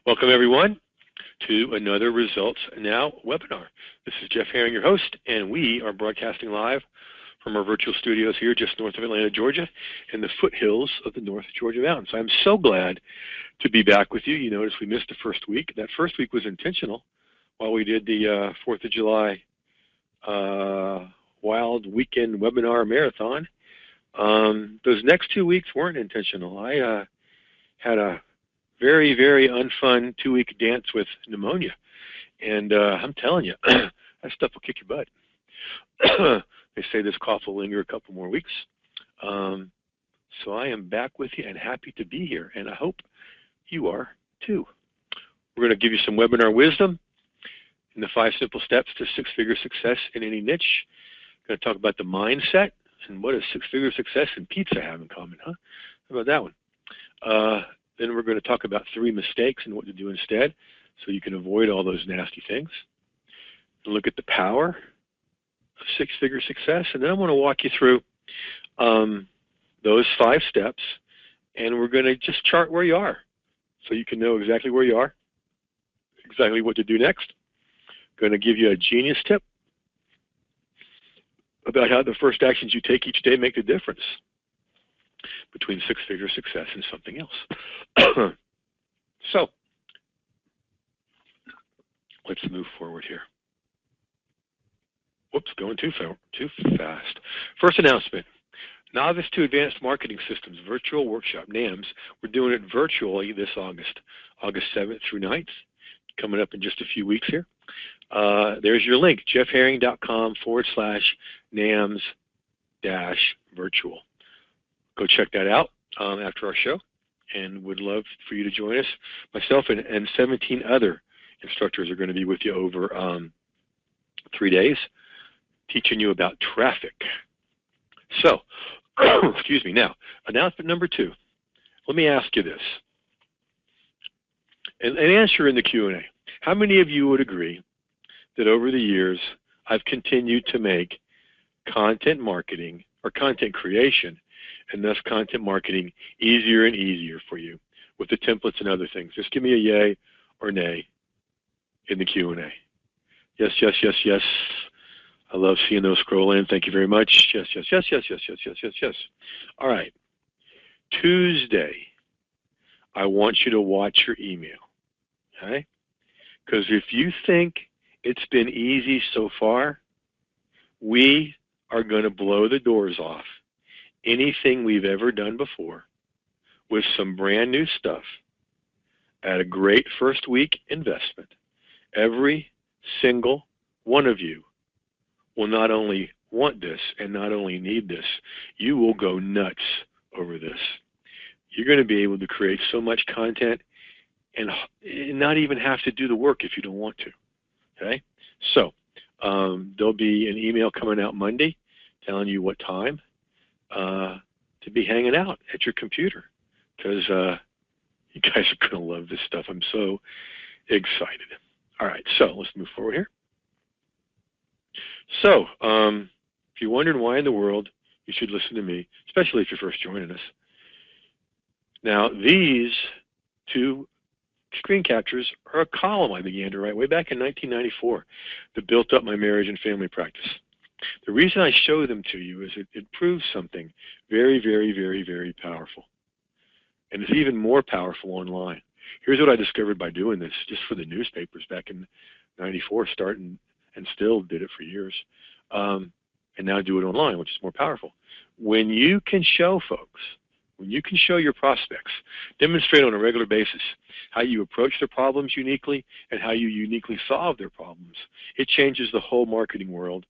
Welcome everyone to another Results Now webinar. This is Jeff Herring, your host, and we are broadcasting live from our virtual studios here just north of Atlanta, Georgia, in the foothills of the North Georgia Mountains. I'm so glad to be back with you. You notice we missed the first week. That first week was intentional while we did the 4th of July Wild Weekend Webinar Marathon. Those next 2 weeks weren't intentional. I had a very, very unfun 2-week dance with pneumonia. And I'm telling you, that stuff will kick your butt. They say this cough will linger a couple more weeks. So I am back with you and happy to be here. And I hope you are too. We're going to give you some webinar wisdom in the 5 simple steps to 6-figure success in any niche. We're going to talk about the mindset and what does 6-figure success and pizza have in common, huh? How about that one? Then we're going to talk about 3 mistakes and what to do instead so you can avoid all those nasty things. We'll look at the power of 6-figure success, and then I want to walk you through those 5 steps, and we're going to just chart where you are so you can know exactly where you are, exactly what to do next. Going to give you a genius tip about how the first actions you take each day make the difference between 6-figure success and something else. So, let's move forward here. Whoops, going too fast. First announcement, Novice to Advanced Marketing Systems Virtual Workshop, NAMS. We're doing it virtually this August 7th through 9th, coming up in just a few weeks here. There's your link, jeffherring.com/NAMS-virtual. Go check that out after our show, and would love for you to join us. Myself and 17 other instructors are going to be with you over 3 days, teaching you about traffic. So, excuse me. Now, announcement number 2. Let me ask you this, and answer in the Q&A. How many of you would agree that over the years I've continued to make content marketing or content creation and thus content marketing easier and easier for you with the templates and other things? Just give me a yay or nay in the Q&A. Yes, yes, yes, yes. I love seeing those scroll in. Thank you very much. Yes, yes, yes, yes, yes, yes, yes, yes, yes. All right. Tuesday, I want you to watch your email, okay? Because if you think it's been easy so far, we are going to blow the doors off anything we've ever done before with some brand new stuff at a great first week investment. Every single one of you will not only want this and not only need this, you will go nuts over this. You're going to be able to create so much content and not even have to do the work if you don't want to. Okay? So there'll be an email coming out Monday telling you what time to be hanging out at your computer, because you guys are going to love this stuff. I'm so excited. All right, so let's move forward here. So if you're wondering why in the world you should listen to me, especially if you're first joining us. Now, these 2 screen captures are a column I began to write way back in 1994 that built up my marriage and family practice. The reason I show them to you is it proves something very, very, very, very powerful. And it's even more powerful online. Here's what I discovered by doing this just for the newspapers back in 94, starting and still did it for years. And now do it online, which is more powerful. When you can show folks, when you can show your prospects, demonstrate on a regular basis how you approach their problems uniquely and how you uniquely solve their problems, it changes the whole marketing world,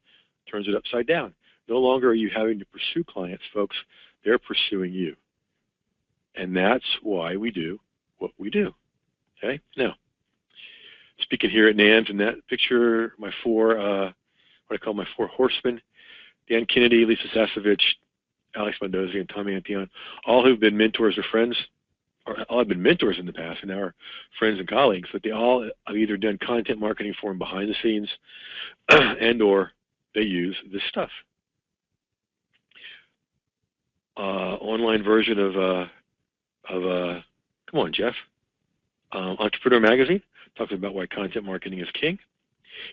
turns it upside down. No longer are you having to pursue clients, folks. They're pursuing you. And that's why we do what we do. Okay? Now, speaking here at NAMS, in that picture, my 4, what I call my 4 horsemen, Dan Kennedy, Lisa Sasevich, Alex Mendoza, and Tommy Antion, all who've been mentors or friends, or all have been mentors in the past and now are friends and colleagues, but they all have either done content marketing for them behind the scenes and or they use this stuff. Online version of come on, Jeff. Entrepreneur Magazine talks about why content marketing is king.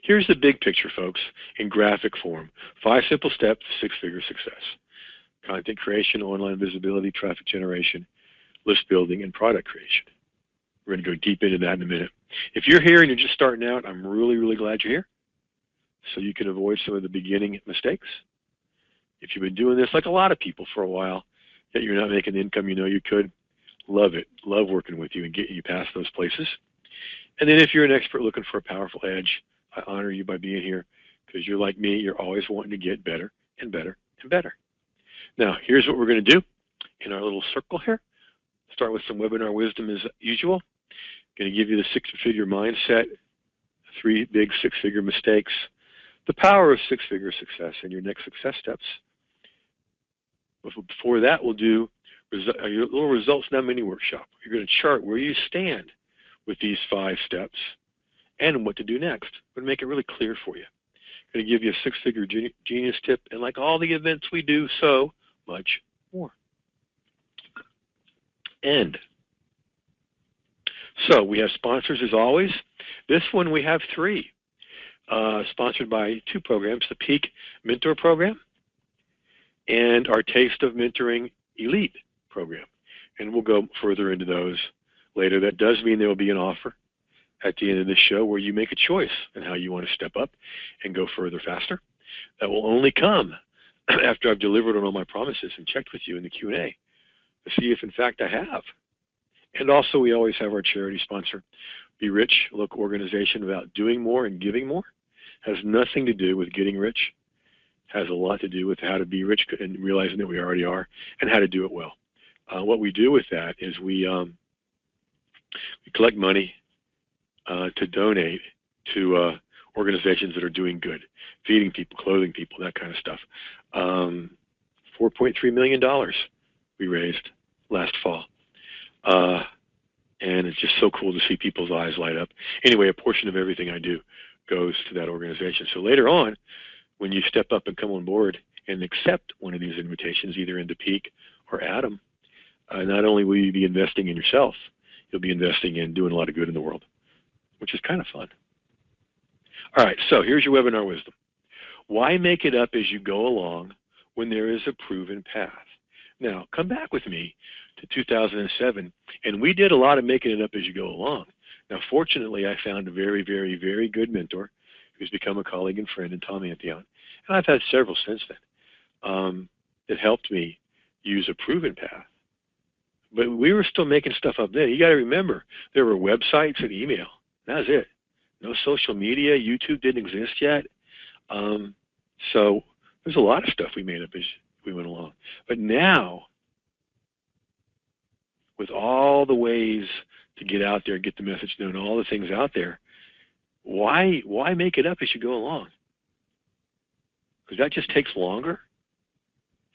Here's the big picture, folks, in graphic form. 5 simple steps to 6-figure success. Content creation, online visibility, traffic generation, list building, and product creation. We're going to go deep into that in a minute. If you're here and you're just starting out, I'm really, really glad you're here, so you can avoid some of the beginning mistakes. If you've been doing this like a lot of people for a while, yet you're not making the income you know you could, love it. Love working with you and getting you past those places. And then if you're an expert looking for a powerful edge, I honor you by being here, because you're like me, you're always wanting to get better and better and better. Now, here's what we're going to do in our little circle here. Start with some webinar wisdom as usual. Going to give you the 6-figure mindset, 3 big 6-figure mistakes, the power of 6-figure success, and your next success steps. Before that, we'll do your little results now mini workshop. You're going to chart where you stand with these 5 steps and what to do next. We're going to make it really clear for you. I'm going to give you a 6-figure genius tip, and like all the events we do, so much more. So we have sponsors as always. This one we have 3, sponsored by 2 programs, the Peak Mentor Program and our Taste of Mentoring Elite program. And we'll go further into those later. That does mean there will be an offer at the end of this show where you make a choice on how you want to step up and go further faster. That will only come after I've delivered on all my promises and checked with you in the Q&A to see if in fact I have. And also we always have our charity sponsor, Be Rich, a local organization about doing more and giving more. Has nothing to do with getting rich. Has a lot to do with how to be rich and realizing that we already are and how to do it well. What we do with that is we collect money to donate to organizations that are doing good, feeding people, clothing people, that kind of stuff. $4.3 million we raised last fall. And it's just so cool to see people's eyes light up. Anyway, a portion of everything I do goes to that organization. So later on, when you step up and come on board and accept one of these invitations, either into Peak or Adam, not only will you be investing in yourself, you'll be investing in doing a lot of good in the world, which is kind of fun. All right, so here's your webinar wisdom. Why make it up as you go along when there is a proven path? Now, come back with me to 2007, and we did a lot of making it up as you go along. Now, fortunately, I found a very, very, very good mentor who's become a colleague and friend in Tom Antheon, and I've had several since then that helped me use a proven path. But we were still making stuff up then. You got to remember, there were websites and email. That was it. No social media. YouTube didn't exist yet. So there's a lot of stuff we made up as we went along. But now, with all the ways to get out there, get the message known, all the things out there, why make it up as you go along? Because that just takes longer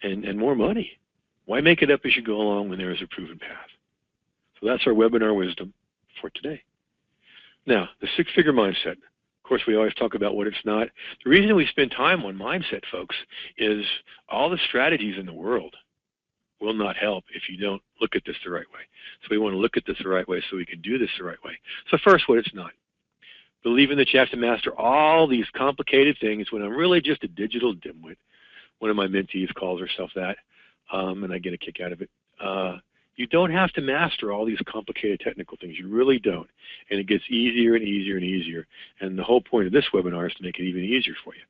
and more money. Why make it up as you go along when there is a proven path? So that's our webinar wisdom for today. Now, the 6-figure mindset. Of course, we always talk about what it's not. The reason we spend time on mindset, folks, is all the strategies in the world will not help if you don't look at this the right way. So we want to look at this the right way so we can do this the right way. So first, what it's not. Believing that you have to master all these complicated things when I'm really just a digital dimwit. One of my mentees calls herself that, and I get a kick out of it. You don't have to master all these complicated technical things. You really don't. And it gets easier and easier and easier. And the whole point of this webinar is to make it even easier for you.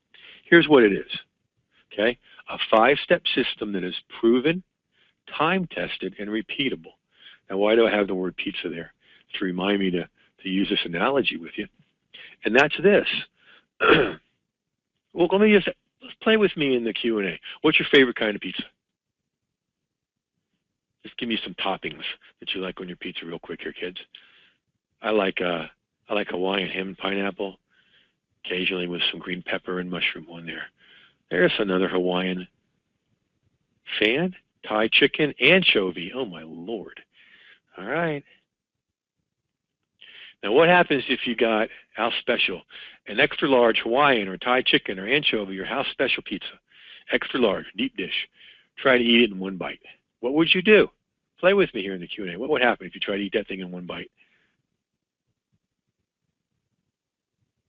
Here's what it is, okay? A 5-step system that is proven, time-tested, and repeatable. Now, why do I have the word pizza there? To remind me to use this analogy with you. And that's this. Well, let's play with me in the Q&A. What's your favorite kind of pizza? Just give me some toppings that you like on your pizza real quick here, kids. I like Hawaiian ham and pineapple, occasionally with some green pepper and mushroom on there. There's another Hawaiian fan. Thai chicken, anchovy. Oh, my Lord. All right. Now, what happens if you got house special, an extra large Hawaiian or Thai chicken or anchovy or house special pizza, extra large, deep dish? Try to eat it in one bite. What would you do? Play with me here in the Q&A. What would happen if you try to eat that thing in one bite?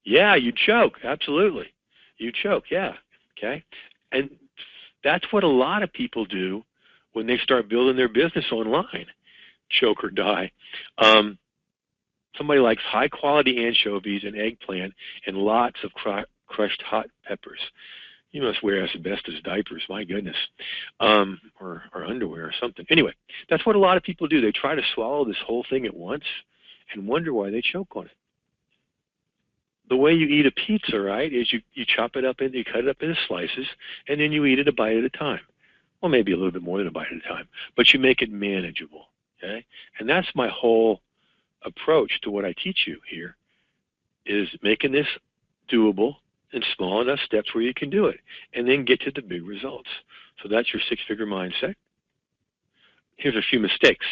Yeah, you choke. Absolutely. You choke. Yeah. Okay. And that's what a lot of people do when they start building their business online. Choke or die. Um, Somebody likes high quality anchovies and eggplant and lots of crushed hot peppers. You must wear asbestos diapers, my goodness, or underwear or something. Anyway, that's what a lot of people do. They try to swallow this whole thing at once and wonder why they choke on it. The way you eat a pizza, right, is you chop it up and you cut it up into slices, and then you eat it a bite at a time. Well, maybe a little bit more than a bite at a time, but you make it manageable. Okay, and that's my whole approach to what I teach you here is making this doable in small enough steps where you can do it, and then get to the big results. So that's your six-figure mindset. Here's a few mistakes.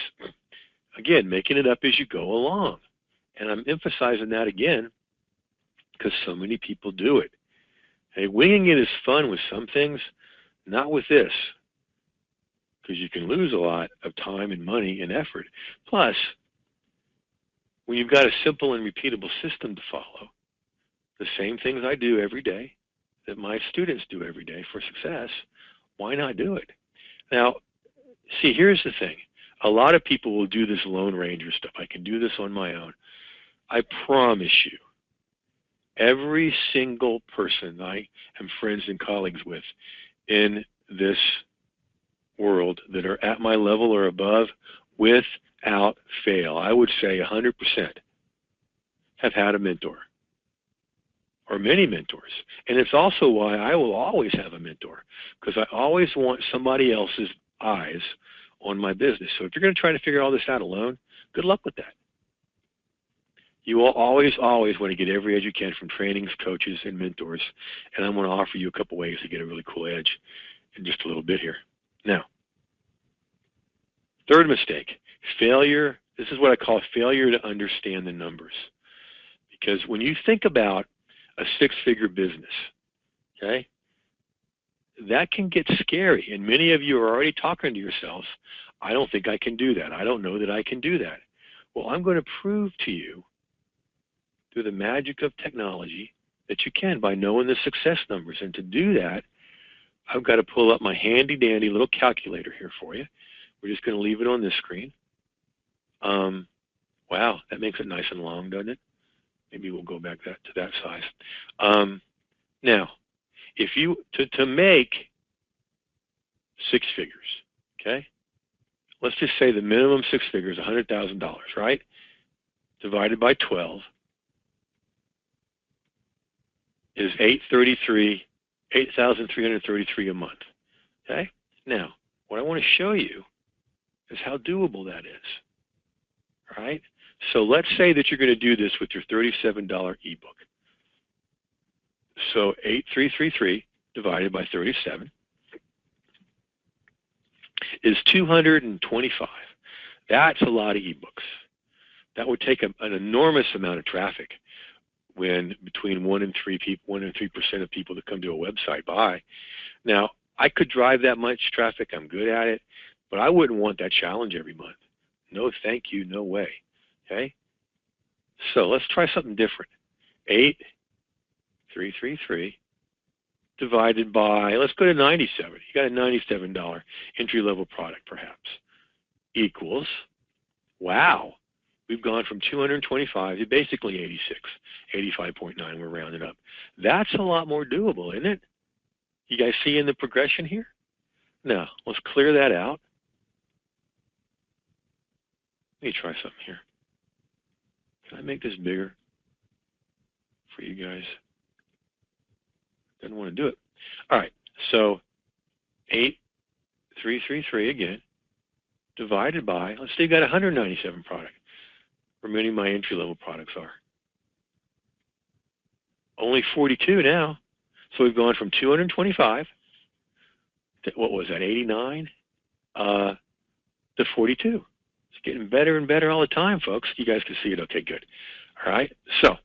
Again, making it up as you go along. And I'm emphasizing that again because so many people do it. Hey, winging it is fun with some things, not with this, because you can lose a lot of time and money and effort. Plus, when you've got a simple and repeatable system to follow, the same things I do every day that my students do every day for success, why not do it? Now, see, here's the thing. A lot of people will do this Lone Ranger stuff. I can do this on my own. I promise you, every single person I am friends and colleagues with in this world that are at my level or above, without fail, I would say 100% have had a mentor or many mentors. And it's also why I will always have a mentor, because I always want somebody else's eyes on my business. So if you're going to try to figure all this out alone, good luck with that. You will always want to get every edge you can from trainings, coaches, and mentors. And I'm going to offer you a couple ways to get a really cool edge in just a little bit here. Now, third mistake, failure. This is what I call failure to understand the numbers. Because when you think about a six-figure business, okay, that can get scary. And many of you are already talking to yourselves, I don't think I can do that. I don't know that I can do that. Well, I'm going to prove to you through the magic of technology that you can by knowing the success numbers. And to do that, I've got to pull up my handy dandy little calculator here for you. We're just going to leave it on this screen. Wow, that makes it nice and long, doesn't it? Maybe we'll go back to that size. Now, if you to make six figures, okay? Let's just say the minimum six figures, $100,000, right? Divided by 12 is 8,333 a month. Okay? Now, what I want to show you is how doable that is. All right? So let's say that you're going to do this with your $37 ebook. So 8,333 divided by 37 is 225. That's a lot of ebooks. That would take an enormous amount of traffic when between 1% and 3% of people that come to a website buy. Now, I could drive that much traffic. I'm good at it, but I wouldn't want that challenge every month. No, thank you. No way. Okay? So let's try something different. 8,333 divided by, let's go to 97. You got a $97 entry-level product, perhaps, equals, wow, we've gone from 225 to basically 86, 85.9, we're rounding up. That's a lot more doable, isn't it? You guys see in the progression here? Now, let's clear that out. Let me try something here. Can I make this bigger for you guys? Didn't want to do it. All right, so 8,333 again, divided by, let's say you got 197 product, where many of my entry-level products are. Only 42 now. So we've gone from 225 to, what was that, 89 to 42. It's getting better and better all the time, folks. You guys can see it. Okay, good. All right, so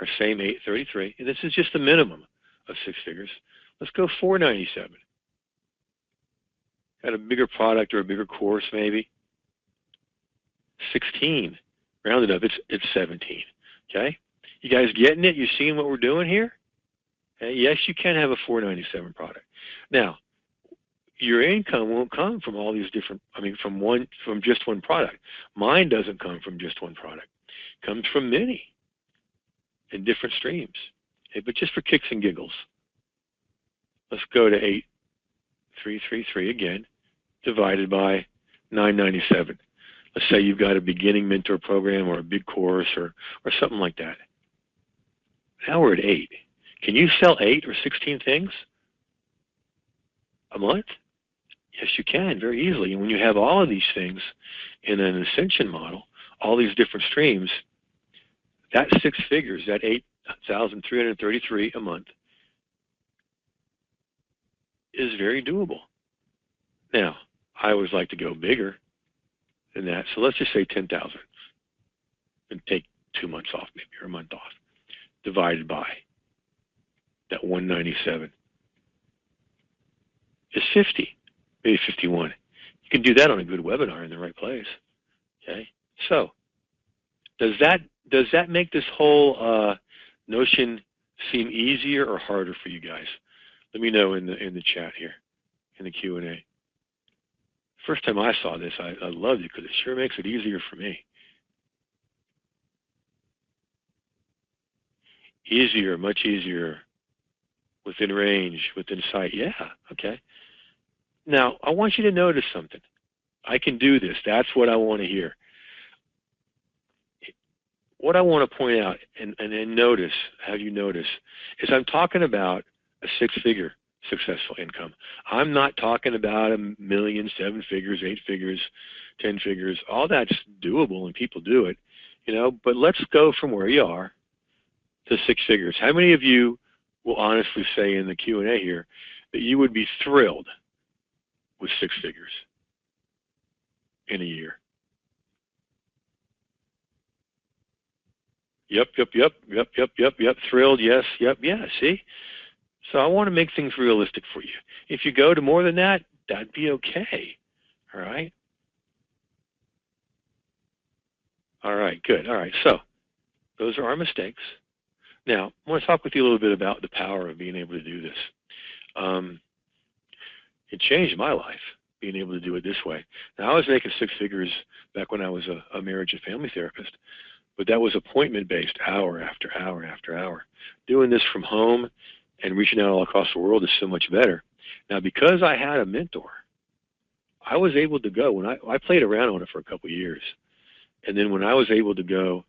our same 833, and this is just the minimum of six figures. Let's go 497. Got a bigger product or a bigger course, maybe. 16. Rounded up, it's 17. Okay? You guys getting it? You seeing what we're doing here? Yes, you can have a $497 product. Now, your income won't come from all these different, from just one product. Mine doesn't come from just one product. It comes from many in different streams. Okay, but just for kicks and giggles, let's go to 8,333 again, divided by 997. Let's say you've got a beginning mentor program or a big course or something like that. Now we're at 8. Can you sell 8 or 16 things a month? Yes, you can, very easily. And when you have all of these things in an ascension model, all these different streams, that 6 figures, that 8,333 a month, is very doable. Now, I always like to go bigger than that. So let's just say 10,000 and take 2 months off, maybe, or a month off, divided by that 197 is 50, maybe 51. You can do that on a good webinar in the right place. Okay, so does that make this whole notion seem easier or harder for you guys? Let me know in the chat here, in the Q&A. First time I saw this, I loved it because it sure makes it easier for me. Easier, much easier, within range, within sight. Yeah, okay. Now, I want you to notice something. I can do this. That's what I want to hear. What I want to point out and notice, have you notice, is I'm talking about a 6-figure successful income. I'm not talking about 1 million, 7 figures, 8 figures, 10 figures. All that's doable and people do it, you know, but let's go from where you are to 6 figures. How many of you will honestly say in the Q&A here that you would be thrilled with 6 figures in a year? Yep. Thrilled, yes, yep, yeah, see? So I want to make things realistic for you. If you go to more than that, that'd be okay, all right? All right, good, all right, so those are our mistakes. Now, I want to talk with you a little bit about the power of being able to do this. It changed my life, being able to do it this way. Now, I was making 6 figures back when I was a marriage and family therapist, but that was appointment-based, hour after hour after hour. Doing this from home and reaching out all across the world is so much better. Now, because I had a mentor, I was able to go. When I played around on it for a couple of years, and then when I was able to go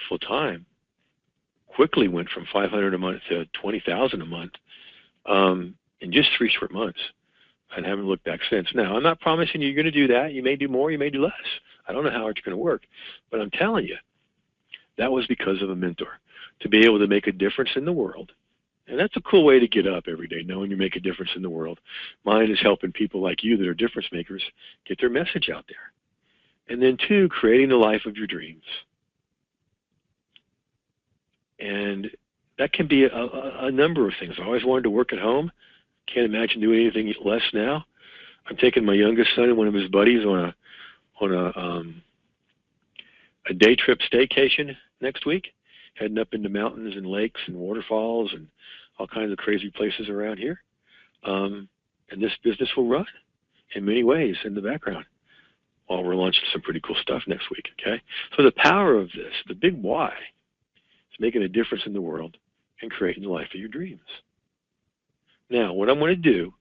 full-time, quickly went from 500 a month to 20,000 a month in just 3 short months. I haven't looked back since. Now, I'm not promising you're going to do that. You may do more, you may do less. I don't know how it's going to work, but I'm telling you, that was because of a mentor. To be able to make a difference in the world. And that's a cool way to get up every day, knowing you make a difference in the world. Mine is helping people like you that are difference makers get their message out there. And then 2, creating the life of your dreams. And that can be a number of things. I always wanted to work at home. Can't imagine doing anything less now. I'm taking my youngest son and one of his buddies on a day trip staycation next week, heading up into mountains and lakes and waterfalls and all kinds of crazy places around here. And this business will run in many ways in the background while we're launching some pretty cool stuff next week, okay? So the power of this, the big why, is making a difference in the world and creating the life of your dreams. Now, what I'm going to do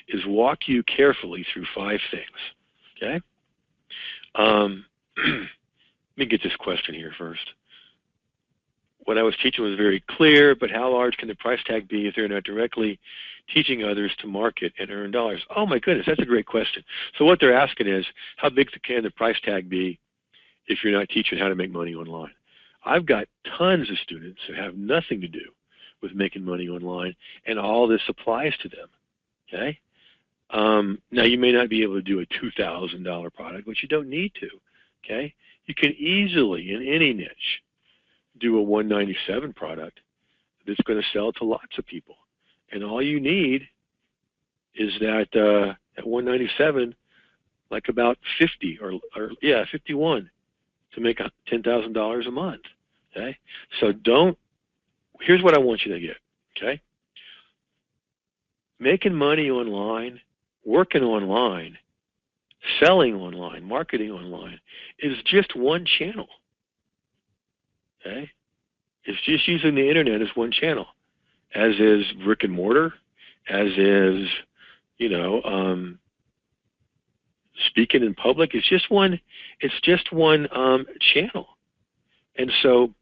is walk you carefully through 5 things, okay? Let me get this question here first. What I was teaching was very clear, but how large can the price tag be if they're not directly teaching others to market and earn dollars? Oh my goodness, that's a great question. So what they're asking is, how big can the price tag be if you're not teaching how to make money online? I've got tons of students that have nothing to do with making money online, and all this applies to them, okay? Now, you may not be able to do a $2,000 product, but you don't need to, okay? You can easily, in any niche, do a 197 product that's going to sell to lots of people. And all you need is that at 197, like about 50 or 51 to make $10,000 a month, okay? So don't here's what I want you to get, okay? Making money online, working online, selling online, marketing online is just one channel, okay? It's just using the internet as one channel, as is brick and mortar, as is, you know, speaking in public. It's just one. It's just one channel. And so,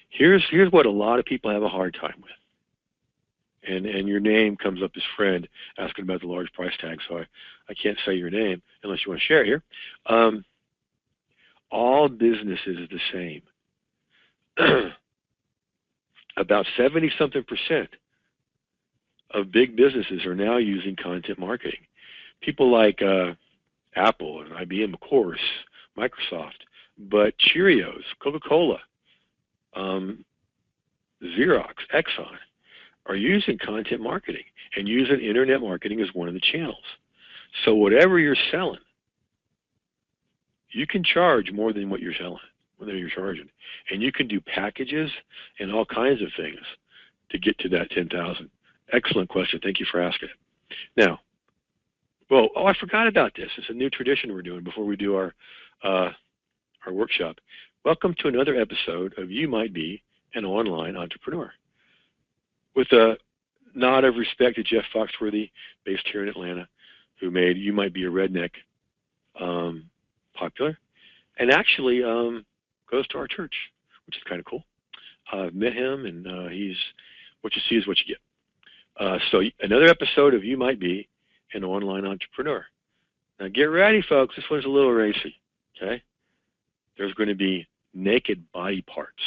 here's what a lot of people have a hard time with. And your name comes up as friend asking about the large price tag, so I can't say your name unless you want to share it here. All business is the same. About 70-something% of big businesses are now using content marketing. People like Apple and IBM, of course, Microsoft, but Cheerios, Coca-Cola, Xerox, Exxon are using content marketing and using internet marketing as one of the channels. So whatever you're selling, you can charge more than what you're selling, whether you're charging. And you can do packages and all kinds of things to get to that 10,000. Excellent question. Thank you for asking it. Now, well, oh, I forgot about this. It's a new tradition we're doing before we do our workshop. Welcome to another episode of You Might Be an Online Entrepreneur. With a nod of respect to Jeff Foxworthy, based here in Atlanta, who made You Might Be a Redneck popular, and actually goes to our church, which is kind of cool. I've met him, and he's what you see is what you get. So another episode of You Might Be an Online Entrepreneur. Now get ready, folks. This one's a little racy, okay? There's going to be naked body parts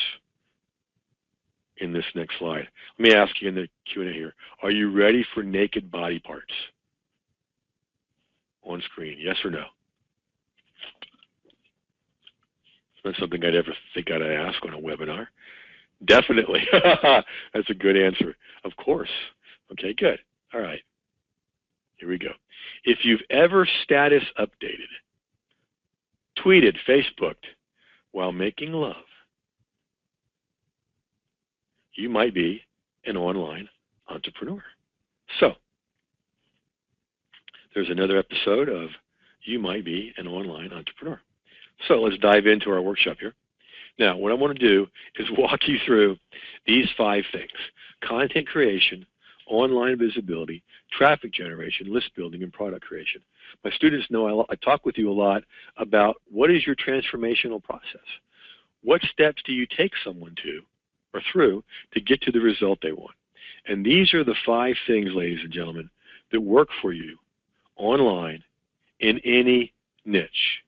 in this next slide. Let me ask you in the Q&A here. Are you ready for naked body parts on screen? Yes or no? It's not something I'd ever think I'd ask on a webinar. Definitely. That's a good answer. Of course. Okay, good. All right. Here we go. If you've ever status updated, tweeted, Facebooked while making love, you might be an online entrepreneur. So, there's another episode of You Might Be an Online Entrepreneur. So let's dive into our workshop here. Now, what I want to do is walk you through these 5 things: content creation, online visibility, traffic generation, list building, and product creation. My students know I talk with you a lot about what is your transformational process. What steps do you take someone to or through to get to the result they want? And these are the 5 things, ladies and gentlemen, that work for you online in any niche.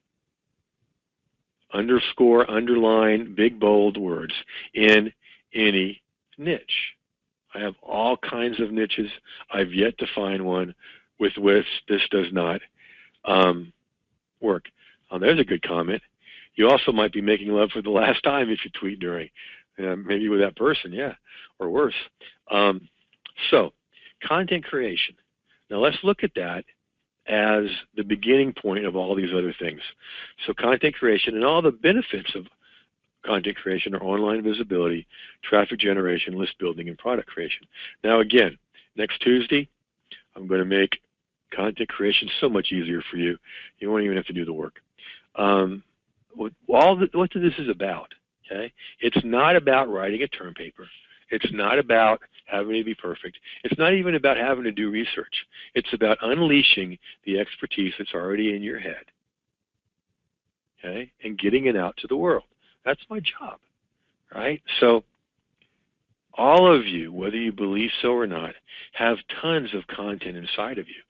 Underscore, underline, big, bold words, in any niche. I have all kinds of niches. I've yet to find one with which this does not work. There's a good comment. You also might be making love for the last time if you tweet during. Maybe with that person, yeah, or worse. So, content creation. Now let's look at that as the beginning point of all these other things. So content creation and all the benefits of content creation are online visibility, traffic generation, list building, and product creation. Now again, next Tuesday, I'm going to make content creation so much easier for you. You won't even have to do the work. What this is about, okay? It's not about writing a term paper. It's not about having to be perfect. It's not even about having to do research. It's about unleashing the expertise that's already in your head, okay, and getting it out to the world. That's my job, right? So all of you, whether you believe so or not, have tons of content inside of you.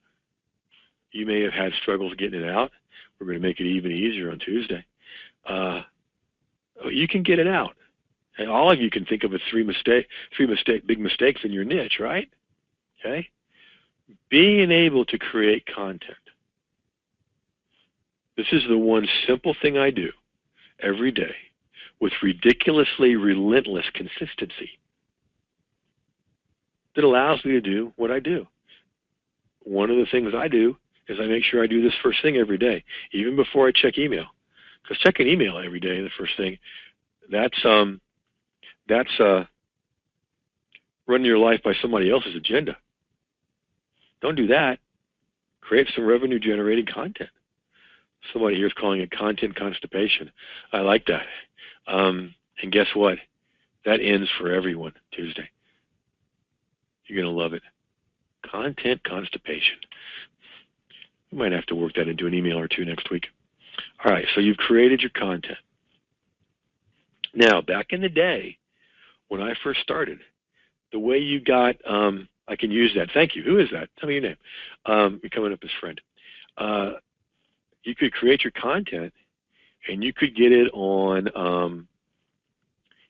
You may have had struggles getting it out. We're going to make it even easier on Tuesday. You can get it out. And all of you can think of three big mistakes in your niche, right? Okay? Being able to create content. This is the one simple thing I do every day with ridiculously relentless consistency that allows me to do what I do. One of the things I do is I make sure I do this first thing every day, even before I check email. Because checking email every day, the first thing, that's running your life by somebody else's agenda. Don't do that. Create some revenue-generating content. Somebody here is calling it content constipation. I like that. And guess what? That ends for everyone Tuesday. You're going to love it. Content constipation. You might have to work that into an email or two next week. All right, so you've created your content. Now, back in the day, when I first started, the way you got, I can use that. Thank you. Who is that? Tell me your name. You're coming up as friend. You could create your content, and you could get it on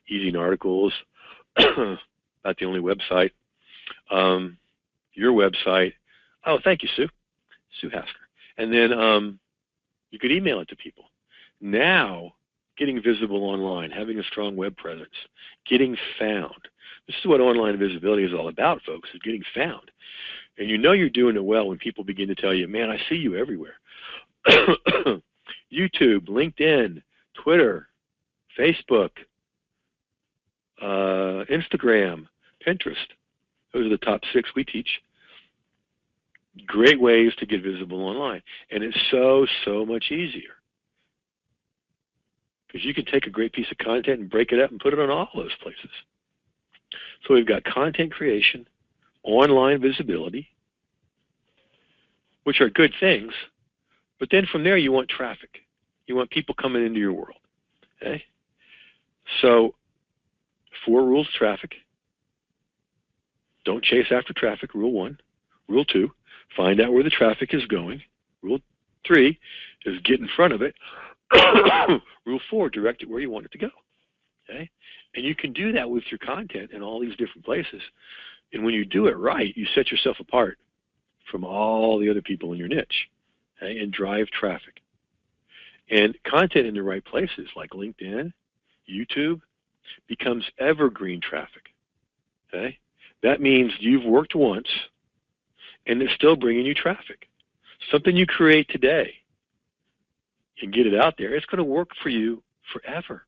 Easy Articles, not the only website, your website. Oh, thank you, Sue Hasker. And then you could email it to people. Now, getting visible online, having a strong web presence, getting found. This is what online visibility is all about, folks, is getting found. And you know you're doing it well when people begin to tell you, man, I see you everywhere. YouTube, LinkedIn, Twitter, Facebook, Instagram, Pinterest. Those are the top 6 we teach. Great ways to get visible online. And it's so much easier. Because you can take a great piece of content and break it up and put it on all those places. So we've got content creation, online visibility, which are good things, but then from there you want traffic. You want people coming into your world. Okay? So 4 rules of traffic. Don't chase after traffic, rule 1. Rule 2, find out where the traffic is going. Rule 3 is get in front of it. Rule 4, direct it where you want it to go. Okay? And you can do that with your content in all these different places. And when you do it right, you set yourself apart from all the other people in your niche, okay? And drive traffic. And content in the right places like LinkedIn, YouTube, becomes evergreen traffic. Okay? That means you've worked once and it's still bringing you traffic. Something you create today and get it out there, it's going to work for you forever.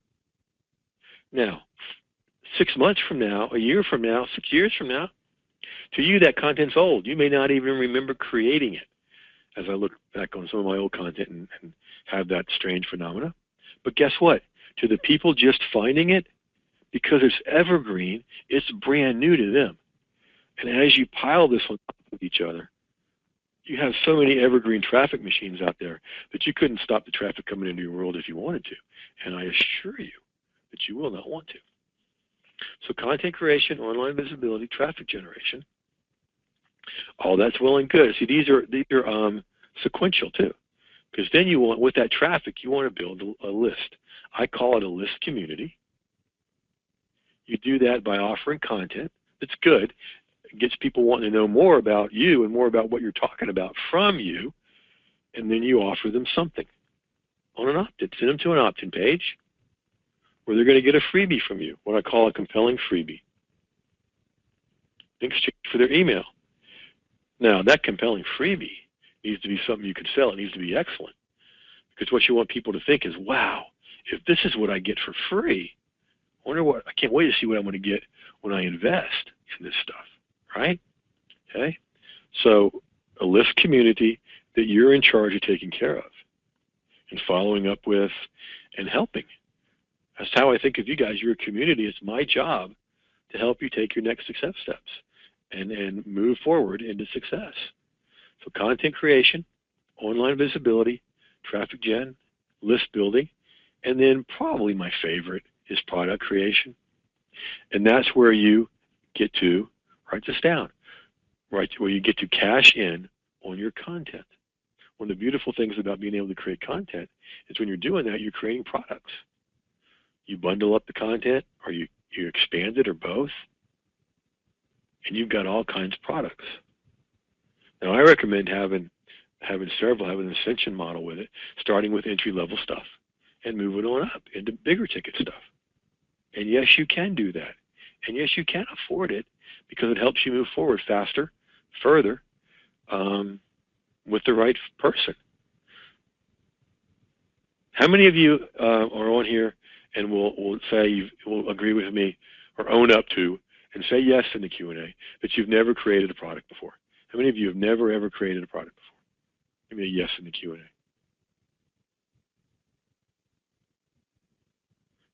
Now, 6 months from now, a year from now, 6 years from now, to you that content's old. You may not even remember creating it, as I look back on some of my old content and have that strange phenomena. But guess what? To the people just finding it, because it's evergreen, it's brand new to them. And as you pile this on top of each other, you have so many evergreen traffic machines out there that you couldn't stop the traffic coming into your world if you wanted to. And I assure you that you will not want to. So content creation, online visibility, traffic generation, all that's well and good. See, these are sequential too, because then you want, with that traffic, you want to build a list. I call it a list community. You do that by offering content that's good. It gets people wanting to know more about you and more about what you're talking about from you, and then you offer them something on an opt-in. Send them to an opt-in page where they're going to get a freebie from you, what I call a compelling freebie, in exchange for their email. Now, that compelling freebie needs to be something you can sell. It needs to be excellent, because what you want people to think is, wow, if this is what I get for free, I can't wait to see what I'm going to get when I invest in this stuff, right? Okay? So a list community that you're in charge of taking care of and following up with and helping. That's how I think of you guys. You're a community. It's my job to help you take your next success steps and move forward into success. So content creation, online visibility, traffic gen, list building, and then probably my favorite is product creation. And that's where you get to, write this down, right, where you get to cash in on your content. One of the beautiful things about being able to create content is when you're doing that, you're creating products. You bundle up the content, or you expand it, or both, and you've got all kinds of products. Now, I recommend having an ascension model with it, starting with entry-level stuff and moving on up into bigger ticket stuff. And yes, you can do that. And yes, you can afford it, because it helps you move forward faster, further, with the right person. How many of you are on here and will say you will agree with me or own up to and say yes in the Q&A that you've never created a product before? How many of you have never ever created a product before? Give me a yes in the Q&A.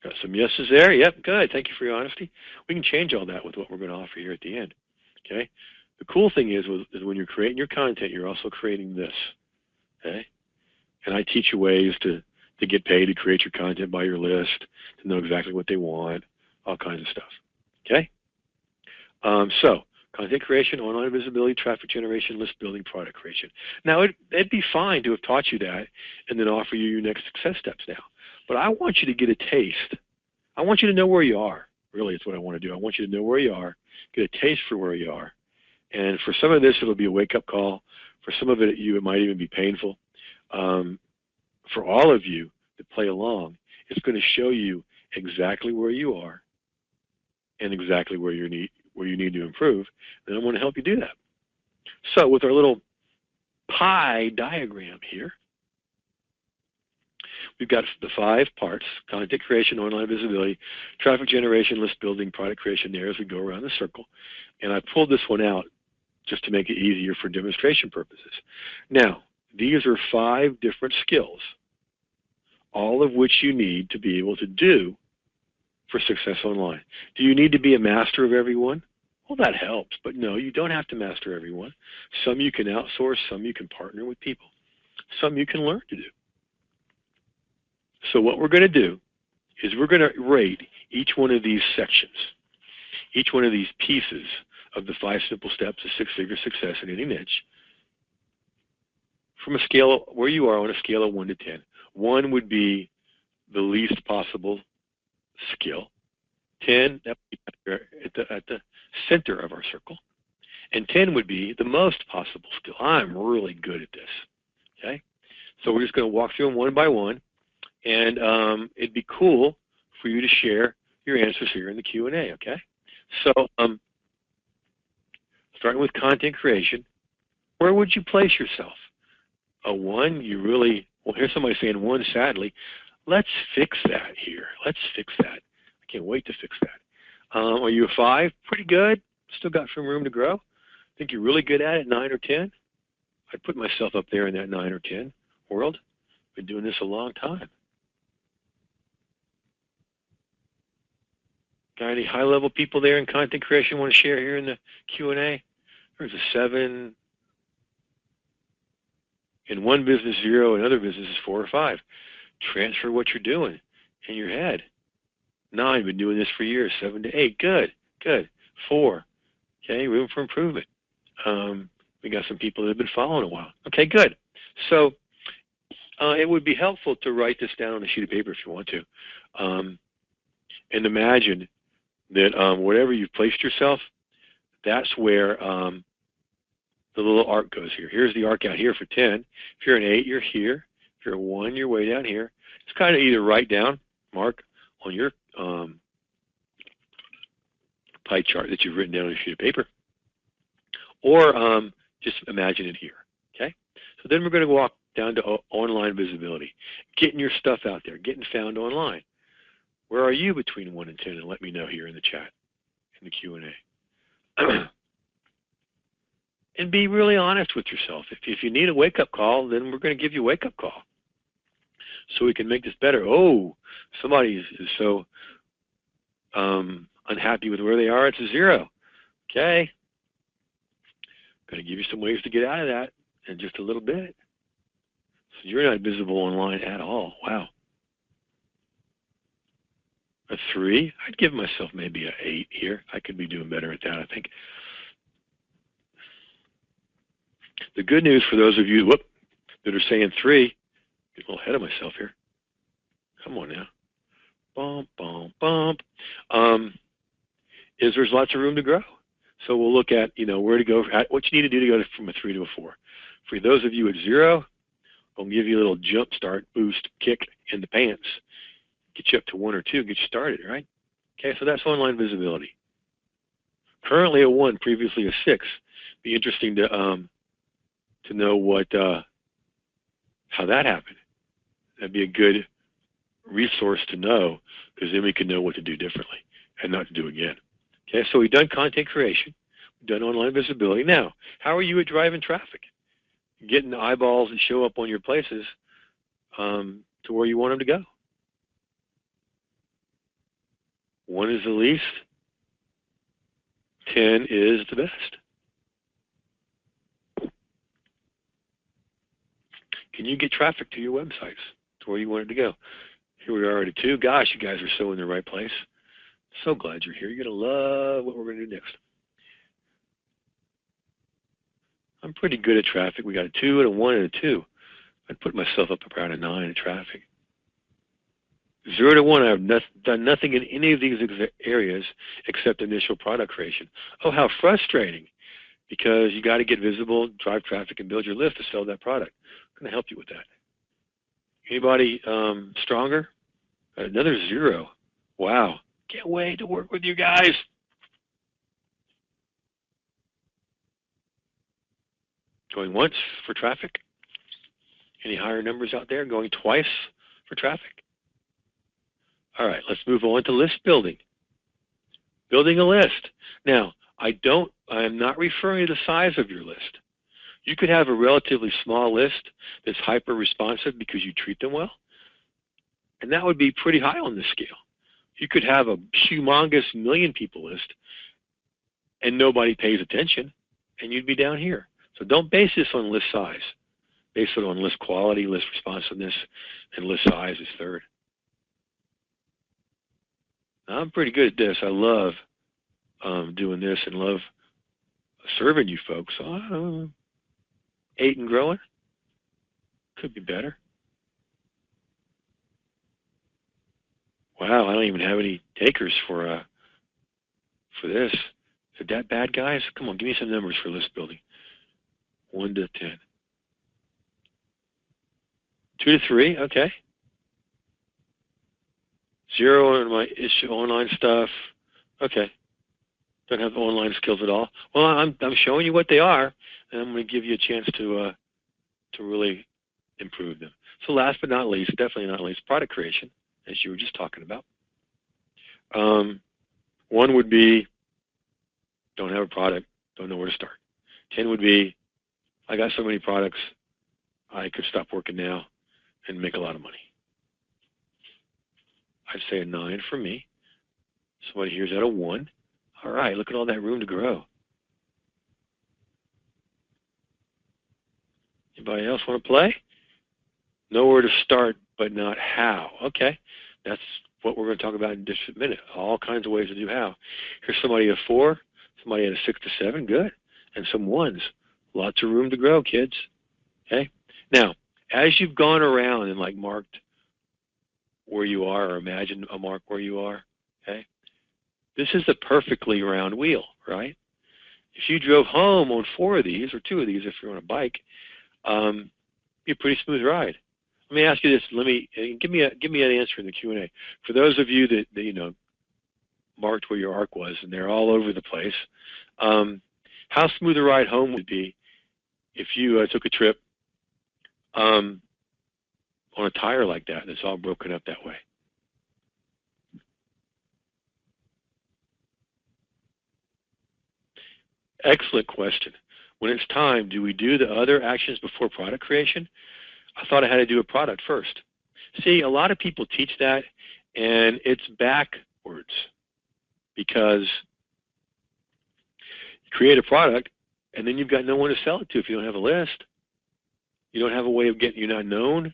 Got some yeses there. Yep, good. Thank you for your honesty. We can change all that with what we're going to offer here at the end. Okay. The cool thing is when you're creating your content, you're also creating this. Okay. And I teach you ways to get paid to create your content by your list, to know exactly what they want, all kinds of stuff. Okay. So content creation, online visibility, traffic generation, list building, product creation. Now it'd be fine to have taught you that and then offer you your next success steps now. But I want you to get a taste. I want you to know where you are. Really, it's what I want to do. I want you to know where you are, get a taste for where you are. And for some of this, it'll be a wake-up call. For some of it, it might even be painful. For all of you that play along, it's going to show you exactly where you are and exactly where you need to improve. And I want to help you do that. So with our little pie diagram here, we've got the 5 parts: content creation, online visibility, traffic generation, list building, product creation there as we go around the circle. And I pulled this one out just to make it easier for demonstration purposes. Now, these are 5 different skills, all of which you need to be able to do for success online. Do you need to be a master of every one? Well, that helps, but no, you don't have to master every one. Some you can outsource, some you can partner with people, some you can learn to do. So what we're going to do is we're going to rate each one of these sections, each one of these pieces of the 5 simple steps of 6-figure success in any niche, from a scale where you are on a scale of 1 to 10. 1 would be the least possible skill. 10, that would be at the center of our circle. And 10 would be the most possible skill. I'm really good at this. Okay? So we're just going to walk through them one by one. And it'd be cool for you to share your answers here in the Q&A, okay? So starting with content creation, where would you place yourself? A 1, you really, well, here's somebody saying 1, sadly. Let's fix that here. Let's fix that. I can't wait to fix that. Are you a 5? Pretty good. Still got some room to grow. Think you're really good at it, 9 or 10? I'd put myself up there in that 9 or 10 world. Been doing this a long time. Got any high-level people there in content creation want to share here in the Q&A? There's a 7. In one business, 0. In other businesses, 4 or 5. Transfer what you're doing in your head. 9, been doing this for years. 7 to 8, good, good. 4, okay, room for improvement. We got some people that have been following a while. Okay, good. So it would be helpful to write this down on a sheet of paper if you want to, and imagine that whatever you've placed yourself, that's where the little arc goes here. Here's the arc out here for 10. If you're an 8, you're here. If you're a 1, you're way down here. It's kind of either write down, mark on your pie chart that you've written down on a sheet of paper, or just imagine it here, okay? So then we're going to walk down to online visibility, getting your stuff out there, getting found online. Where are you between 1 and 10? And let me know here in the chat, in the Q&A. And be really honest with yourself. If you need a wake-up call, then we're going to give you a wake-up call so we can make this better. Oh, somebody is so unhappy with where they are, it's a 0. Okay. Going to give you some ways to get out of that in just a little bit. So you're not visible online at all. Wow. A 3, I'd give myself maybe an 8 here. I could be doing better at that, I think. The good news for those of you that are saying 3, get a little ahead of myself here. Come on now. Bump, bump, bump. Is there's lots of room to grow. So we'll look at, where to go, what you need to do to go from a 3 to a 4. For those of you at 0, I'll give you a little jump start, boost, kick in the pants. Get you up to 1 or 2, get you started, right? Okay, so that's online visibility. Currently a 1, previously a 6. Be interesting to know what how that happened. That'd be a good resource to know, because then we can know what to do differently and not to do again. Okay, so we've done content creation, we've done online visibility. Now, how are you at driving traffic? Getting the eyeballs that show up on your places to where you want them to go. 1 is the least, 10 is the best. Can you get traffic to your websites to where you want it to go? Here we are at a 2. Gosh, you guys are so in the right place. So glad you're here. You're going to love what we're going to do next. I'm pretty good at traffic. We got a 2 and a 1 and a 2. I'd put myself up around a 9 in traffic. 0 to 1, I've done nothing in any of these areas except initial product creation. Oh, how frustrating, because you got to get visible, drive traffic, and build your list to sell that product. I'm going to help you with that. Anybody stronger? Another 0. Wow. Can't wait to work with you guys. Going once for traffic? Any higher numbers out there? Going twice for traffic? All right, let's move on to list building. Building a list. Now, I am not referring to the size of your list. You could have a relatively small list that's hyper responsive because you treat them well, and that would be pretty high on the scale. You could have a humongous million people list and nobody pays attention, and you'd be down here. So don't base this on list size. Base it on list quality, list responsiveness, and list size is third. Now, I'm pretty good at this. I love doing this and love serving you folks. 8 and growing. Could be better. Wow, I don't even have any takers for this. Is it that bad, guys? Come on, give me some numbers for list building. 1 to 10. 2 to 3, okay. 0 on my issue online stuff. Okay. Don't have online skills at all. Well, I'm showing you what they are, and I'm going to give you a chance to really improve them. So last but not least, definitely not least, product creation, as you were just talking about. 1 would be, don't have a product, don't know where to start. 10 would be, I got so many products, I could stop working now and make a lot of money. I'd say a 9 for me. Somebody here's at a 1. All right, look at all that room to grow. Anybody else want to play? Know where to start, but not how. Okay, that's what we're going to talk about in just a minute. All kinds of ways to do how. Here's somebody at 4, somebody at a 6 to 7, good, and some 1s. Lots of room to grow, kids. Okay. Now, as you've gone around and like marked where you are, or imagine a mark where you are, okay? This is the perfectly round wheel, right? If you drove home on 4 of these, or 2 of these if you're on a bike, be a pretty smooth ride. Let me ask you this. Give me an answer in the Q&A. For those of you that you know marked where your arc was, and they're all over the place, how smooth a ride home would be if you took a trip on a tire like that that's all broken up that way? Excellent question. When it's time, do we do the other actions before product creation? I thought I had to do a product first. See, a lot of people teach that, and it's backwards, because you create a product, and then you've got no one to sell it to if you don't have a list. You don't have a way of getting, you're not known.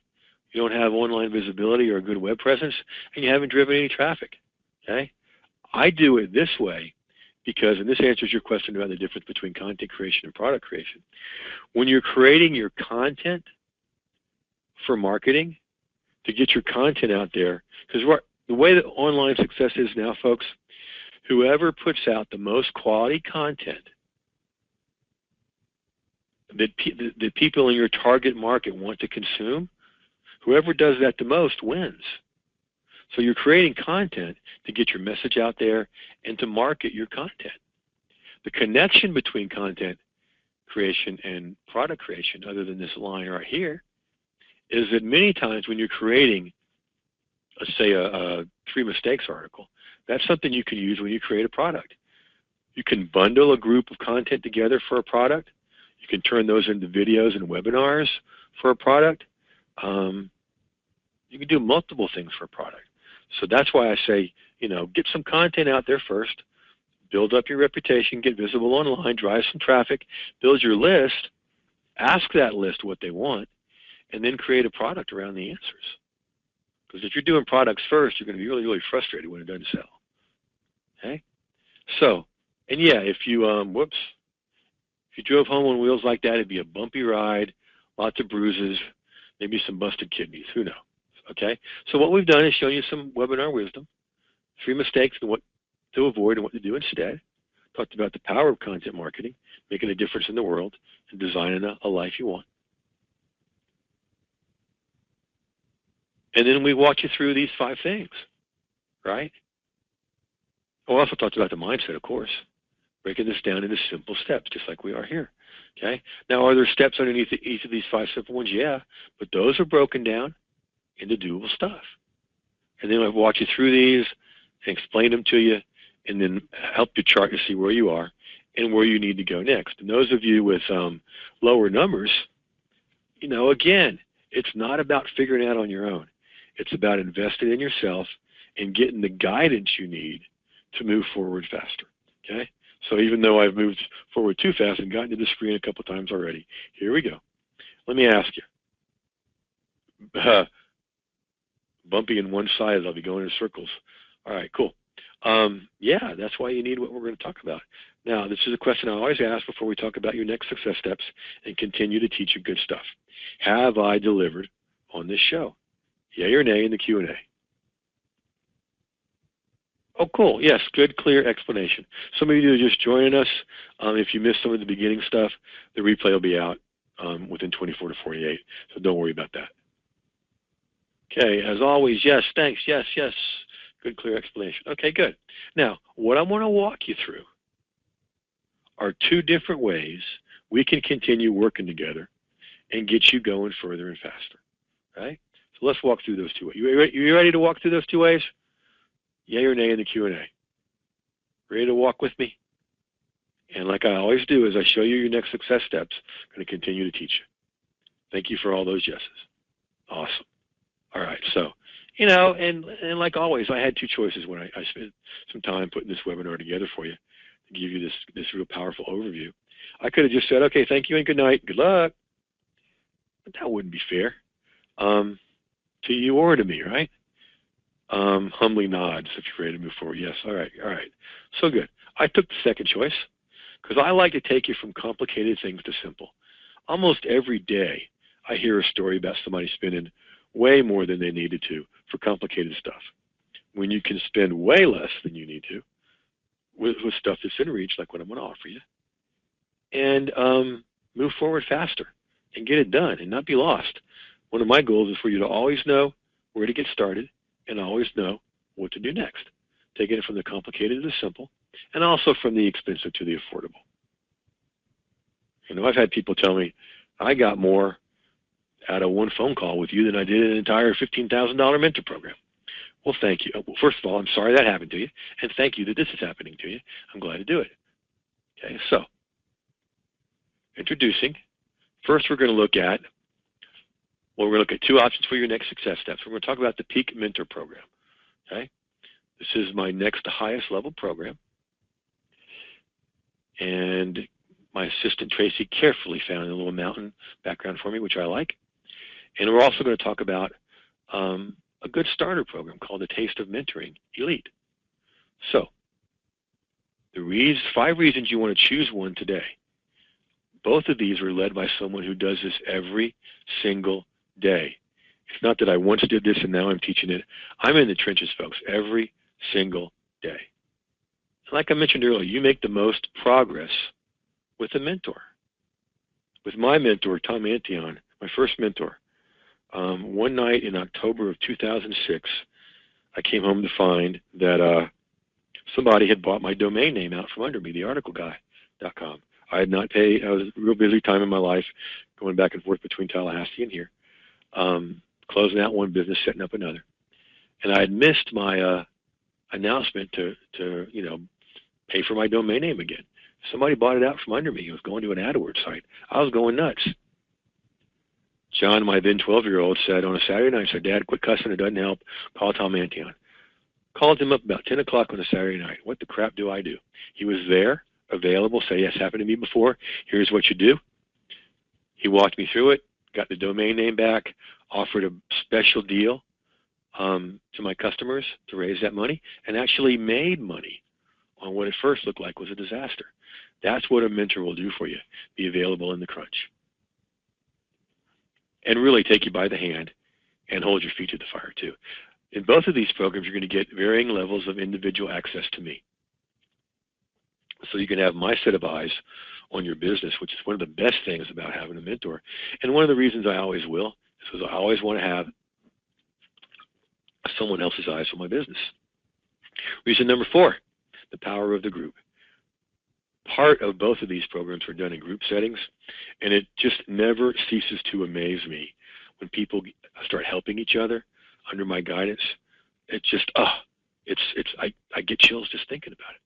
You don't have online visibility or a good web presence, and you haven't driven any traffic. Okay? I do it this way because, and this answers your question about the difference between content creation and product creation. When you're creating your content for marketing, to get your content out there, because the way that online success is now, folks, whoever puts out the most quality content that people in your target market want to consume, whoever does that the most wins. So you're creating content to get your message out there and to market your content. The connection between content creation and product creation, other than this line right here, is that many times when you're creating, let's say, a 3 mistakes article, that's something you can use when you create a product. You can bundle a group of content together for a product. You can turn those into videos and webinars for a product. You can do multiple things for a product. So that's why I say, get some content out there first, build up your reputation, get visible online, drive some traffic, build your list, ask that list what they want, and then create a product around the answers. Because if you're doing products first, you're going to be really, really frustrated when it doesn't sell. Okay? So, and yeah, if you drove home on wheels like that, it'd be a bumpy ride, lots of bruises, maybe some busted kidneys, who knows? Okay? So what we've done is shown you some webinar wisdom, 3 mistakes and what to avoid and what to do instead. Talked about the power of content marketing, making a difference in the world, and designing a life you want. And then we walk you through these 5 things, right? We also talked about the mindset, of course, breaking this down into simple steps, just like we are here. Okay? Now, are there steps underneath each of these 5 simple ones? Yeah, but those are broken down into doable stuff. And then I've walked you through these and explained them to you, and then help you chart to see where you are and where you need to go next. And those of you with lower numbers, again, it's not about figuring it out on your own. It's about investing in yourself and getting the guidance you need to move forward faster. Okay? So even though I've moved forward too fast and gotten to the screen a couple times already, here we go. Let me ask you. Bumpy in one side, I'll be going in circles. All right, cool. Yeah, that's why you need what we're going to talk about. Now, this is a question I always ask before we talk about your next success steps and continue to teach you good stuff. Have I delivered on this show? Yay or nay in the Q&A. Oh, cool. Yes, good, clear explanation. Some of you are just joining us. If you missed some of the beginning stuff, the replay will be out within 24 to 48, so don't worry about that. Okay, as always, yes, thanks, yes, yes. Good, clear explanation. Okay, good. Now, what I want to walk you through are 2 different ways we can continue working together and get you going further and faster. Right? So let's walk through those 2 ways. You ready to walk through those 2 ways? Yay or nay in the Q&A. Ready to walk with me? And like I always do, as I show you your next success steps, I'm going to continue to teach you. Thank you for all those yeses. Awesome. All right, so, and like always, I had 2 choices when I spent some time putting this webinar together for you to give you this real powerful overview. I could have just said, okay, thank you and good night, good luck. But that wouldn't be fair to you or to me, right? Humbly nods if you're ready to move forward. Yes, all right, all right. So good. I took the second choice because I like to take you from complicated things to simple. Almost every day I hear a story about somebody spending way more than they needed to for complicated stuff, when you can spend way less than you need to with stuff that's in reach, like what I'm going to offer you, and move forward faster and get it done and not be lost. One of my goals is for you to always know where to get started and always know what to do next, taking it from the complicated to the simple, and also from the expensive to the affordable. I've had people tell me, I got more out of 1 phone call with you than I did an entire $15,000 mentor program. Well, thank you. Well, first of all, I'm sorry that happened to you, and thank you that this is happening to you. I'm glad to do it. Okay, so introducing. First, we're going to look at 2 options for your next success steps. We're going to talk about the Peak Mentor Program. Okay, this is my next highest level program, and my assistant Tracy carefully found a little mountain background for me, which I like. And we're also going to talk about a good starter program called the Taste of Mentoring Elite. So, the 5 reasons you want to choose one today. Both of these are led by someone who does this every single day. It's not that I once did this and now I'm teaching it. I'm in the trenches, folks, every single day. Like I mentioned earlier, you make the most progress with a mentor. With my mentor, Tom Antion, my first mentor, one night in October of 2006, I came home to find that somebody had bought my domain name out from under me, thearticleguy.com. I had not paid. I was a real busy time in my life, going back and forth between Tallahassee and here, closing out one business, setting up another. And I had missed my announcement to pay for my domain name again. Somebody bought it out from under me. It was going to an AdWords site. I was going nuts. John, my then 12-year-old, said on a Saturday night, said, Dad, quit cussing. It doesn't help. Call Tom Antion. Called him up about 10 o'clock on a Saturday night. What the crap do I do? He was there, available, say, yes, happened to me before. Here's what you do. He walked me through it, got the domain name back, offered a special deal to my customers to raise that money, and actually made money on what at first looked like was a disaster. That's what a mentor will do for you, be available in the crunch. And really take you by the hand and hold your feet to the fire too. In both of these programs, you're going to get varying levels of individual access to me. So you can have my set of eyes on your business, which is one of the best things about having a mentor. And one of the reasons I always will is because I always want to have someone else's eyes on my business. Reason number 4, the power of the group. Part of both of these programs are done in group settings, and it just never ceases to amaze me when people start helping each other under my guidance. It's just, I get chills just thinking about it.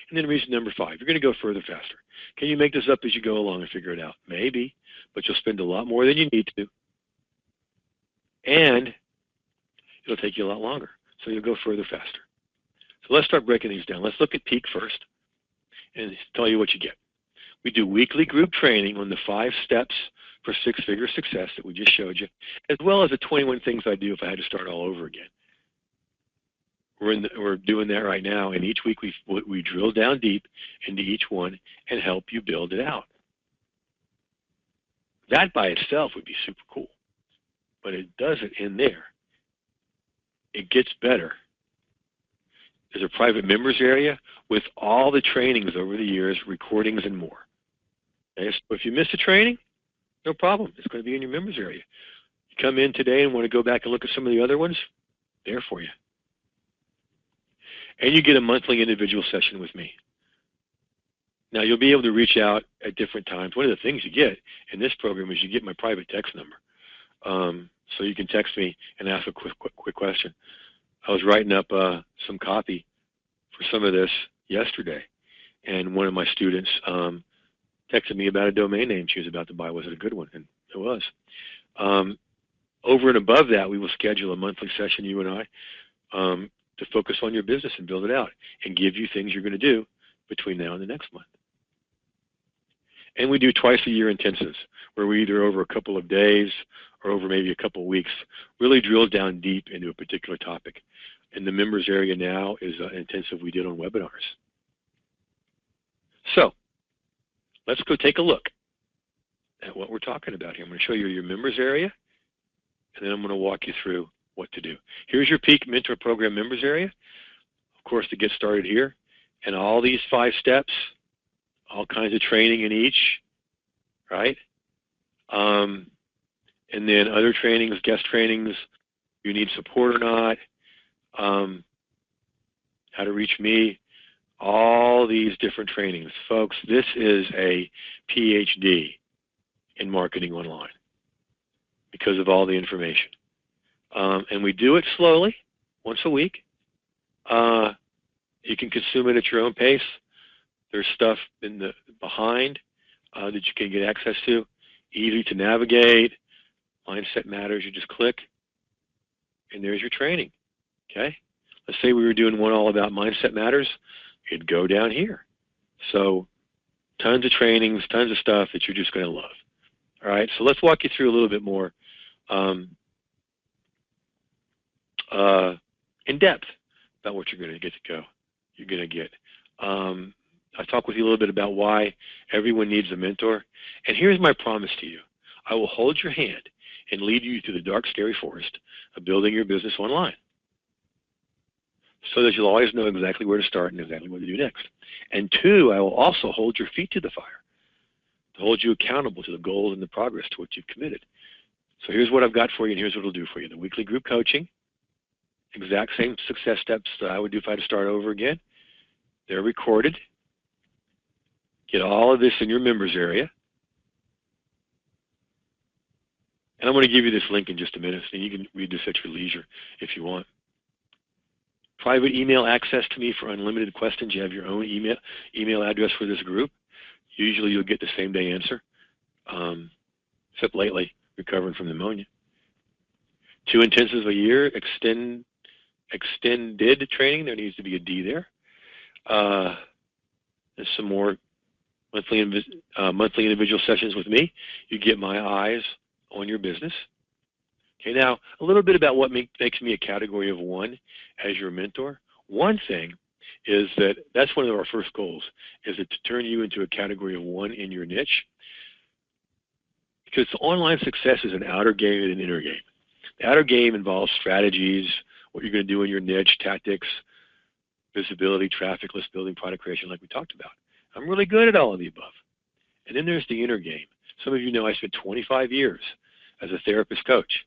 And then reason number 5, you're going to go further faster. Can you make this up as you go along and figure it out? Maybe, but you'll spend a lot more than you need to. And it'll take you a lot longer, so you'll go further faster. So let's start breaking these down. Let's look at Peak first and tell you what you get. We do weekly group training on the 5 steps for 6-figure success that we just showed you, as well as the 21 things I do if I had to start all over again. We're doing that right now, and each week we drill down deep into each one and help you build it out. That by itself would be super cool, but it doesn't end there. It gets better. There's a private members area with all the trainings over the years, recordings and more. Okay, so if you miss a training, no problem. It's going to be in your members area. You come in today and want to go back and look at some of the other ones, there for you. And you get a monthly individual session with me. Now, you'll be able to reach out at different times. One of the things you get in this program is you get my private text number. So you can text me and ask a quick question. I was writing up some copy for some of this yesterday, and one of my students texted me about a domain name she was about to buy. Was it a good one? And it was. Over and above that, we will schedule a monthly session, you and I, to focus on your business and build it out and give you things you're going to do between now and the next month. And we do twice a year intensives, where we either over a couple of days or over maybe a couple of weeks really drill down deep into a particular topic. And the members area now is an intensive we did on webinars. So let's go take a look at what we're talking about here. I'm going to show you your members area, and then I'm going to walk you through what to do. Here's your Peak Mentor Program members area. Of course, to get started here, and all these 5 steps, all kinds of training in each, right? And then other trainings, guest trainings, you need support or not, how to reach me, all these different trainings. Folks, this is a PhD in marketing online because of all the information. And we do it slowly, once a week. You can consume it at your own pace. There's stuff in the behind that you can get access to, easy to navigate. Mindset Matters, you just click, and there's your training, okay? Let's say we were doing one all about Mindset Matters, it'd go down here. So tons of trainings, tons of stuff that you're just going to love. All right, so let's walk you through a little bit more in depth about what you're going to go. You're going to get. I talked with you a little bit about why everyone needs a mentor. And here's my promise to you. I will hold your hand and lead you through the dark, scary forest of building your business online, so that you'll always know exactly where to start and exactly what to do next. And 2, I will also hold your feet to the fire, to hold you accountable to the goals and the progress to what you've committed. So here's what I've got for you, and here's what it'll do for you. The weekly group coaching, exact same success steps that I would do if I had to start over again. They're recorded. Get all of this in your members area. And I'm going to give you this link in just a minute, so you can read this at your leisure if you want. private email access to me for unlimited questions. You have your own email address for this group. Usually you'll get the same day answer, except lately, recovering from pneumonia. 2 intensives a year, extended training. There needs to be a D there. There's some more monthly individual sessions with me. You get my eyes on your business. Okay, now a little bit about what makes me a category of 1 as your mentor. One thing is that's one of our first goals, is to turn you into a category of 1 in your niche. Because online success is an outer game and an inner game. The outer game involves strategies, what you're going to do in your niche, tactics, visibility, traffic, list building, product creation, like we talked about. I'm really good at all of the above. And then there's the inner game. Some of you know I spent 25 years as a therapist coach.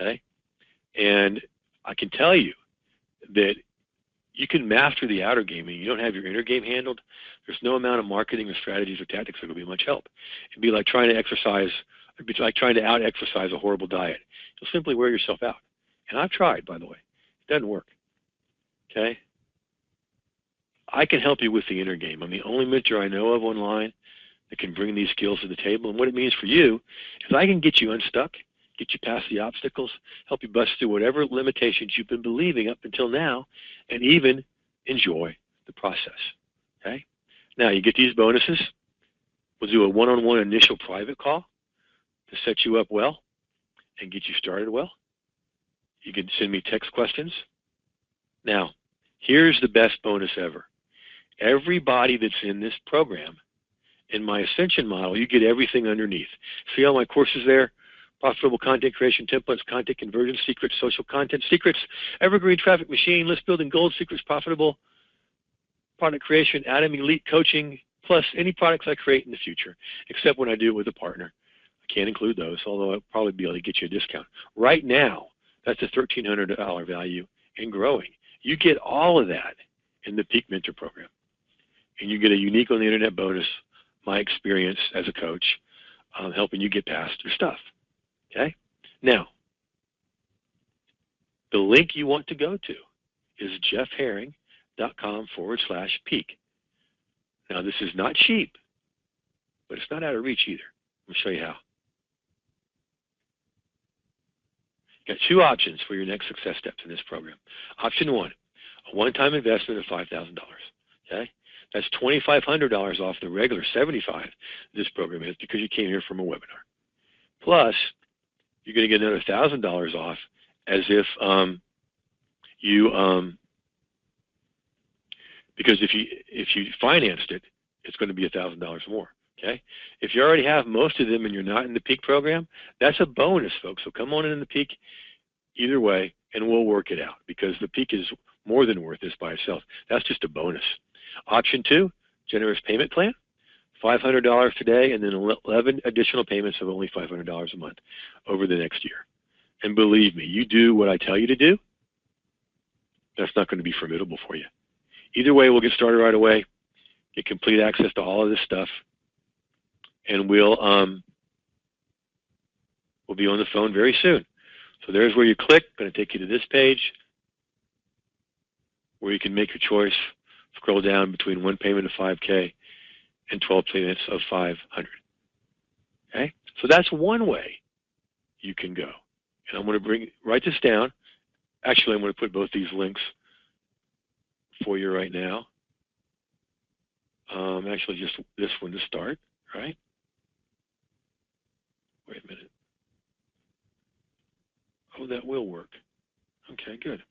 Okay? And I can tell you that you can master the outer game and you don't have your inner game handled, there's no amount of marketing or strategies or tactics that will be much help. It'd be like trying to out-exercise a horrible diet. You'll simply wear yourself out. And I've tried, by the way. It doesn't work. Okay? I can help you with the inner game. I'm the only mentor I know of online that can bring these skills to the table. And what it means for you is I can get you unstuck, get you past the obstacles, help you bust through whatever limitations you've been believing up until now, and even enjoy the process. Okay? Now, you get these bonuses. We'll do a one-on-one initial private call to set you up well and get you started well. You can send me text questions. Now, here's the best bonus ever. Everybody that's in this program, in my Ascension model, you get everything underneath. See all my courses there? Profitable content creation templates, content conversion secrets, social content secrets, evergreen traffic machine, list building gold secrets, profitable product creation, Adam Elite coaching, plus any products I create in the future, except when I do it with a partner. I can't include those, although I'll probably be able to get you a discount. Right now, that's a $1,300 value and growing. You get all of that in the Peak Mentor program. And you get a unique on the internet bonus, my experience as a coach, helping you get past your stuff. Okay? Now, the link you want to go to is jeffherring.com/peak. Now, this is not cheap, but it's not out of reach either. Let me show you how. You got 2 options for your next success steps in this program. Option 1, a one-time investment of $5,000. Okay? That's $2,500 off the regular $75 this program is because you came here from a webinar. Plus, you're going to get another $1,000 off as if because if you financed it, it's going to be $1,000 more. Okay? If you already have most of them and you're not in the Peak program, that's a bonus, folks. So come on in the Peak either way, and we'll work it out because the Peak is more than worth this by itself. That's just a bonus. Option 2, generous payment plan, $500 today, and then 11 additional payments of only $500 a month over the next year. And believe me, you do what I tell you to do, that's not going to be formidable for you. Either way, we'll get started right away, get complete access to all of this stuff, and we'll be on the phone very soon. So there's where you click. Going to take you to this page where you can make your choice. Scroll down between 1 payment of $5K and 12 payments of $500. Okay? So that's one way you can go. And I'm going to write this down. Actually, I'm going to put both these links for you right now. Actually, just this one to start, right? Wait a minute. Oh, that will work. Okay, good.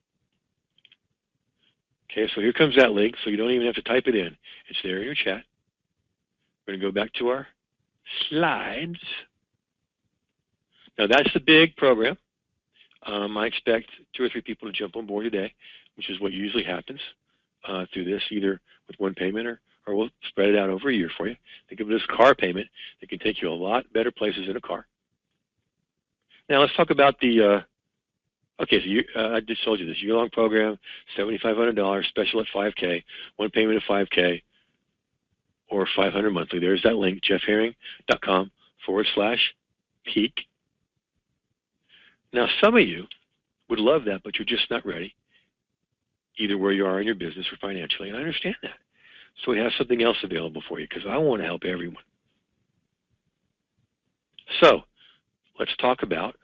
Okay, so here comes that link, so you don't even have to type it in. It's there in your chat. We're going to go back to our slides. Now, that's the big program. I expect 2 or 3 people to jump on board today, which is what usually happens through this, either with 1 payment or we'll spread it out over a year for you. Think of it as a car payment that can take you a lot better places in a car. Now, let's talk about the okay, so I just told you this year-long program, $7,500, special at $5K, 1 payment of $5K, or $500 monthly. There's that link, jeffherring.com/peak. Now, some of you would love that, but you're just not ready. either where you are in your business or financially, and I understand that. So we have something else available for you because I want to help everyone. So let's talk about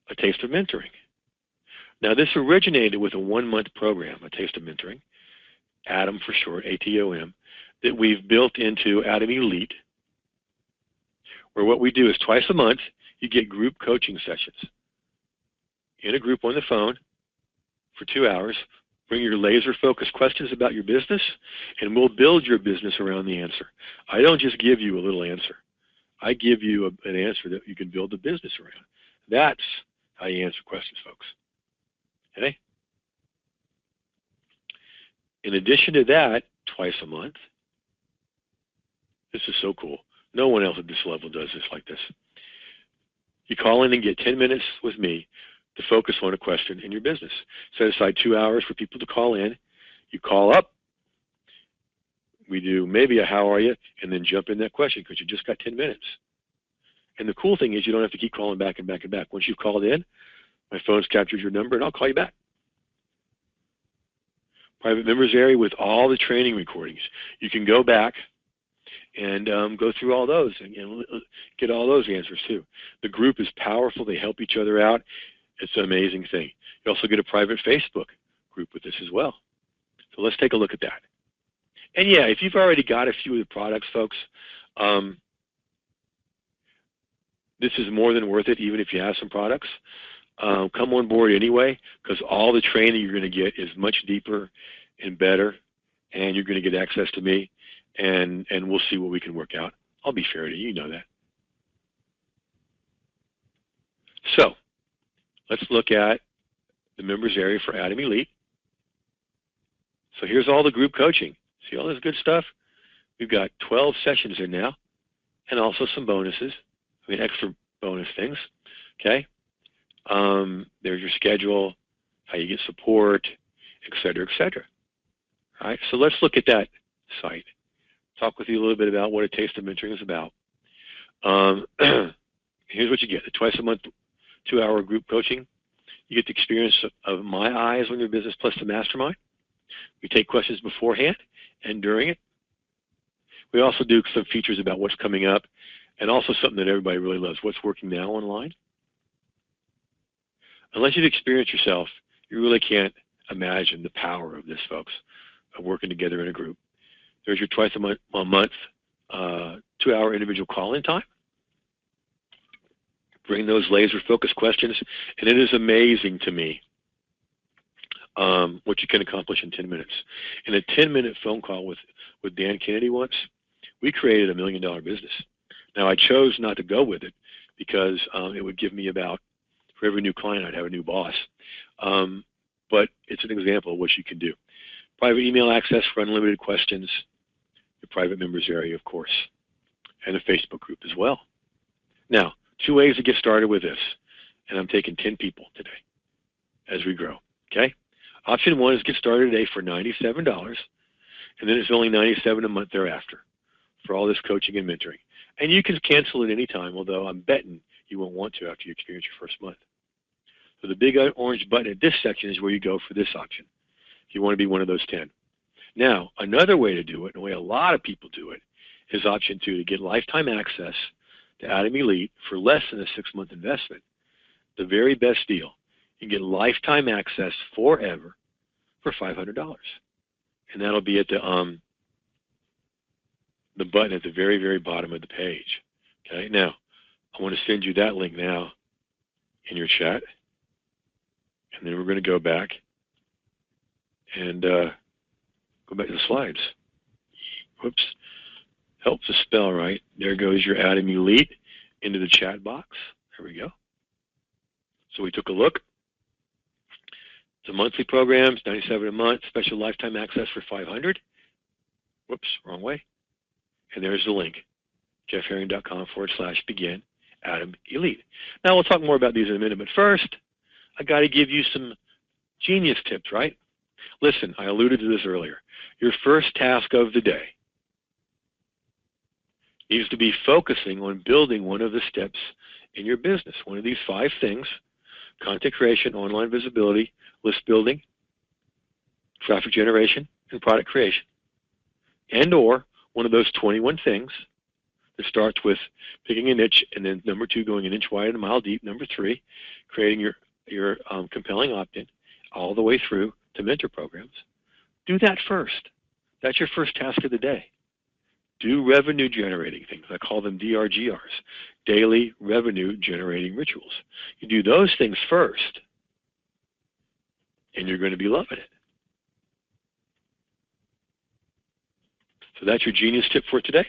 A Taste of Mentoring. Now, this originated with a 1-month program, A Taste of Mentoring, ATOM for short, ATOM, that we've built into Atom Elite, where what we do is twice a month, you get group coaching sessions. In a group on the phone for 2 hours, bring your laser-focused questions about your business, and we'll build your business around the answer. I don't just give you a little answer. I give you an answer that you can build a business around. That's how you answer questions, folks. Okay? In addition to that, twice a month, this is so cool. No one else at this level does this like this. You call in and get 10 minutes with me to focus on a question in your business. Set aside 2 hours for people to call in. You call up. We do maybe a how are you, and then jump in that question because you just got 10 minutes. And the cool thing is you don't have to keep calling back and back and back. Once you've called in, my phone's captured your number, and I'll call you back. Private members area with all the training recordings. You can go back and go through all those and get all those answers too. The group is powerful. They help each other out. It's an amazing thing. You also get a private Facebook group with this as well. So let's take a look at that. And yeah, if you've already got a few of the products, folks, this is more than worth it, even if you have some products. Come on board anyway, because all the training you're going to get is much deeper and better, and you're going to get access to me, and we'll see what we can work out. I'll be fair to you, you know that. So let's look at the members area for Atom Elite. So here's all the group coaching. See all this good stuff? We've got 12 sessions in now, and also some bonuses. I mean, extra bonus things, okay? There's your schedule, how you get support, et cetera, et cetera. All right, so let's look at that site. Talk with you a little bit about what A Taste of Mentoring is about. Here's what you get. The twice a month, 2-hour group coaching. You get the experience of my eyes on your business plus the mastermind. We take questions beforehand and during it. We also do some features about what's coming up, and also something that everybody really loves, what's working now online. Unless you've experienced yourself, you really can't imagine the power of this, folks, of working together in a group. There's your twice a month 2-hour individual call-in time. Bring those laser-focused questions, and it is amazing to me what you can accomplish in 10 minutes. In a 10-minute phone call with Dan Kennedy once, we created $1 million business. Now, I chose not to go with it because it would give me about, for every new client, I'd have a new boss. But it's an example of what you can do. Private email access for unlimited questions, the private members area, of course, and a Facebook group as well. Now, 2 ways to get started with this, and I'm taking 10 people today as we grow, okay? Option 1 is get started today for $97, and then it's only $97 a month thereafter for all this coaching and mentoring. And you can cancel at any time, although I'm betting you won't want to after you experience your first month. So the big orange button at this section is where you go for this option, if you want to be one of those 10. Now, another way to do it, and the way a lot of people do it, is option 2, to get lifetime access to Atom Elite for less than a 6-month investment. The very best deal. You can get lifetime access forever for $500. And that'll be at the button at the very, very bottom of the page. Okay, now, I want to send you that link now in your chat. And then we're going to go back and go back to the slides. Whoops. Help to spell right. There goes your Atom Elite into the chat box. There we go. So we took a look. It's a monthly program, it's $97 a month, special lifetime access for $500. Whoops, wrong way. And there's the link, jeffherring.com/begin Atom Elite. Now we'll talk more about these in a minute, but first, I got to give you some genius tips, right? Listen, I alluded to this earlier. Your first task of the day needs to be focusing on building one of the steps in your business. One of these 5 things: content creation, online visibility, list building, traffic generation and product creation, and or one of those 21 things that starts with picking a niche, and then number 2, going an inch wide and a mile deep. Number 3, creating your compelling opt-in all the way through to mentor programs. Do that first. That's your first task of the day. Do revenue generating things. I call them DRGRs, daily revenue generating rituals. You do those things first, and you're going to be loving it. So that's your genius tip for today.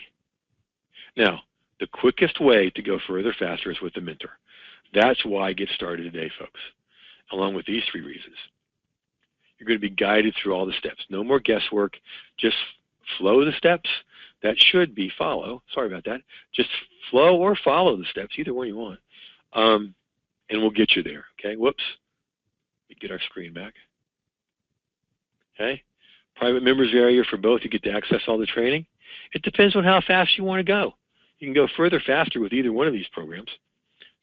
Now, the quickest way to go further faster is with a mentor. That's why I get started today, folks, along with these 3 reasons. You're going to be guided through all the steps. No more guesswork. Just flow the steps. That should be follow. Sorry about that. Just flow or follow the steps, either one you want. And we'll get you there. Okay, whoops. Let me get our screen back. Okay, private members area for both. You get to access all the training. It depends on how fast you want to go. You can go further faster with either one of these programs.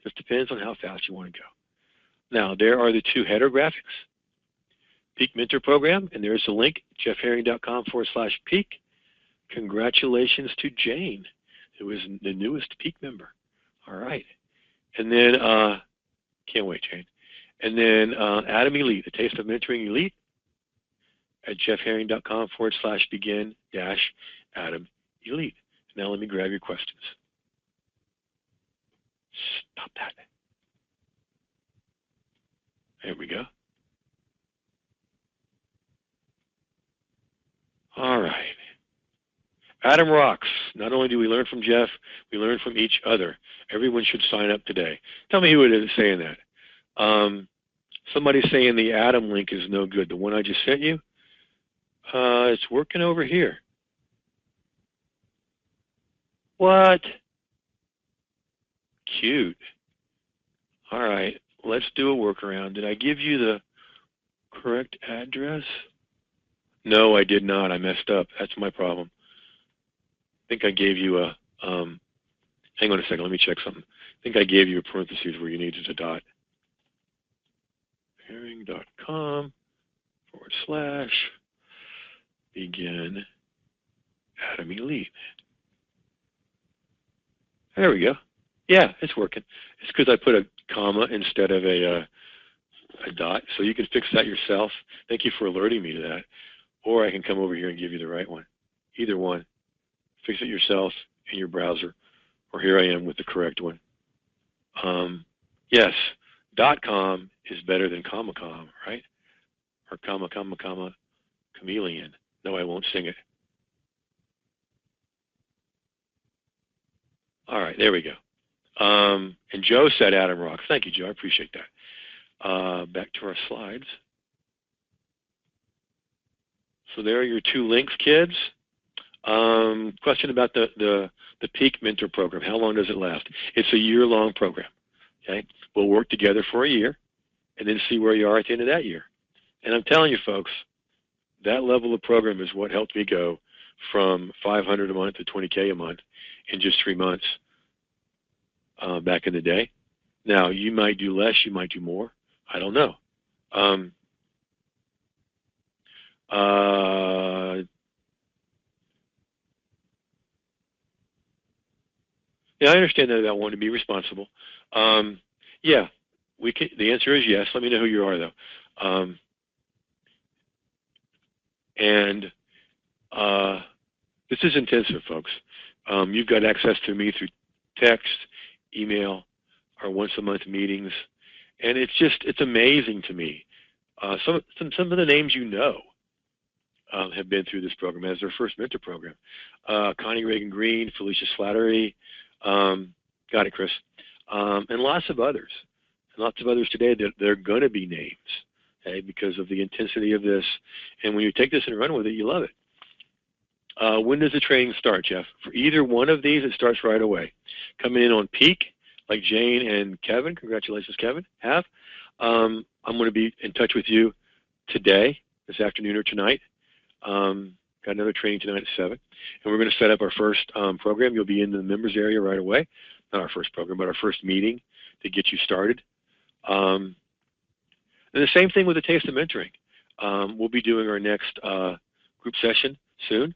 Just depends on how fast you want to go. Now, there are the 2 header graphics. Peak Mentor Program, and there's the link, jeffherring.com/peak. Congratulations to Jane, who is the newest Peak member. All right. And then, can't wait, Jane. And then Adam Elite, the Taste of Mentoring Elite at jeffherring.com/begin-Adam Elite. Now let me grab your questions. Stop that. There we go. All right. Adam rocks. Not only do we learn from Jeff, we learn from each other. Everyone should sign up today. Tell me who it is saying that. Somebody's saying the Adam link is no good. The one I just sent you? It's working over here. What? Cute. All right. Let's do a workaround. Did I give you the correct address? No, I did not. I messed up. That's my problem. I think I gave you a, hang on a second, let me check something. I think I gave you a parentheses where you needed a dot. herring.com/begin Adam Elite. There we go. Yeah, it's working. It's because I put a comma instead of a dot, so you can fix that yourself. Thank you for alerting me to that. Or I can come over here and give you the right one. Either one. Fix it yourself in your browser. Or here I am with the correct one. Yes, .com is better than .com, right? Or chameleon. No, I won't sing it. All right, there we go. And Joe said Adam rocks. Thank you, Joe. I appreciate that. Back to our slides. So there are your 2 links, kids. Question about the Peak Mentor Program. How long does it last? It's a year-long program. Okay, we'll work together for a year, and then see where you are at the end of that year. And I'm telling you, folks, that level of program is what helped me go from $500 a month to $20K a month in just 3 months back in the day. Now, you might do less, you might do more. I don't know. Yeah, I understand that I want to be responsible. Yeah, we can. The answer is yes. Let me know who you are, though. This is intensive, folks. You've got access to me through text, email, our once-a-month meetings, and it's amazing to me. Some of the names you know have been through this program as their first mentor program. Connie Reagan Green, Felicia Slattery, got it, Chris, and lots of others. And lots of others today that they're going to be names, okay, because of the intensity of this. And when you take this and run with it, you love it. When does the training start, Jeff? For either one of these, it starts right away. Coming in on peak, like Jane and Kevin, congratulations, Kevin, have. I'm going to be in touch with you today, this afternoon or tonight. Got another training tonight at 7. And we're going to set up our first program. You'll be in the members area right away. Not our first program, but our first meeting to get you started. And the same thing with the Taste of Mentoring. We'll be doing our next group session soon.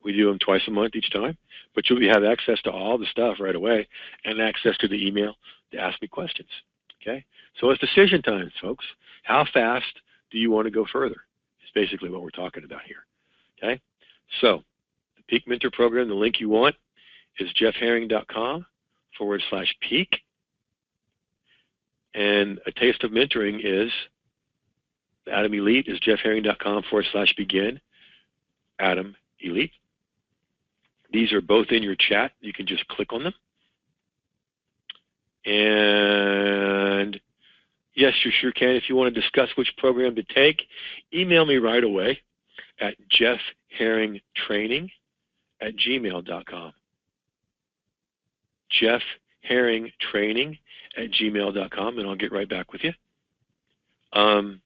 We do them twice a month each time, but you'll have access to all the stuff right away and access to the email to ask me questions. Okay? So it's decision time, folks. How fast do you want to go further? Is basically what we're talking about here. Okay? So the Peak Mentor Program, the link you want is jeffherring.com/peak. And a taste of mentoring is the Adam Elite is jeffherring.com/begin Adam Elite. These are both in your chat. You can just click on them. And yes, you sure can. If you want to discuss which program to take, email me right away at jeffherringtraining@gmail.com. jeffherringtraining@gmail.com, and I'll get right back with you. And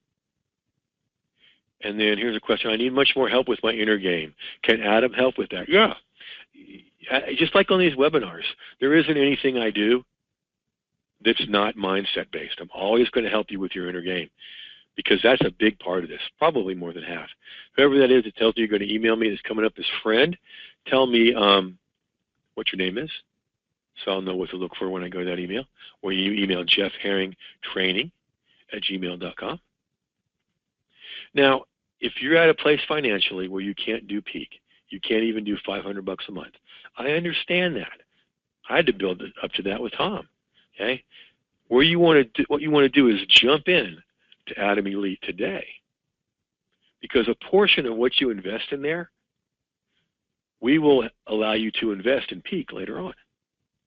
then here's a question. I need much more help with my inner game. Can Adam help with that? Yeah. Just like on these webinars, there isn't anything I do that's not mindset based. I'm always going to help you with your inner game because that's a big part of this, probably more than half. Whoever that is that tells you you're going to email me that's coming up as friend, tell me what your name is so I'll know what to look for when I go to that email. Or you email jeffherringtraining@gmail.com. Now, if you're at a place financially where you can't do Peak, you can't even do $500 a month, I understand that. I had to build it up to that with Tom. Okay, what you want to do is jump in to Adam Elite today, because a portion of what you invest in there, we will allow you to invest in Peak later on.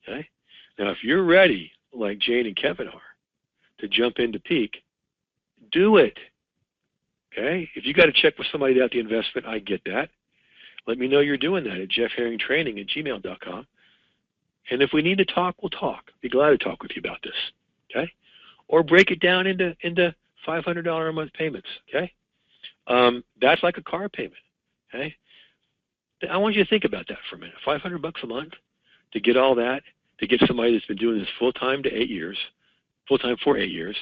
Okay, now if you're ready, like Jane and Kevin are, to jump into Peak, do it. Okay, if you got to check with somebody about the investment, I get that. Let me know you're doing that at jeffherringtraining@gmail.com. And if we need to talk, we'll talk. Be glad to talk with you about this. Okay, or break it down into $500 a month payments. Okay, that's like a car payment. Okay, I want you to think about that for a minute. $500 a month to get all that, to get somebody that's been doing this full-time for 8 years,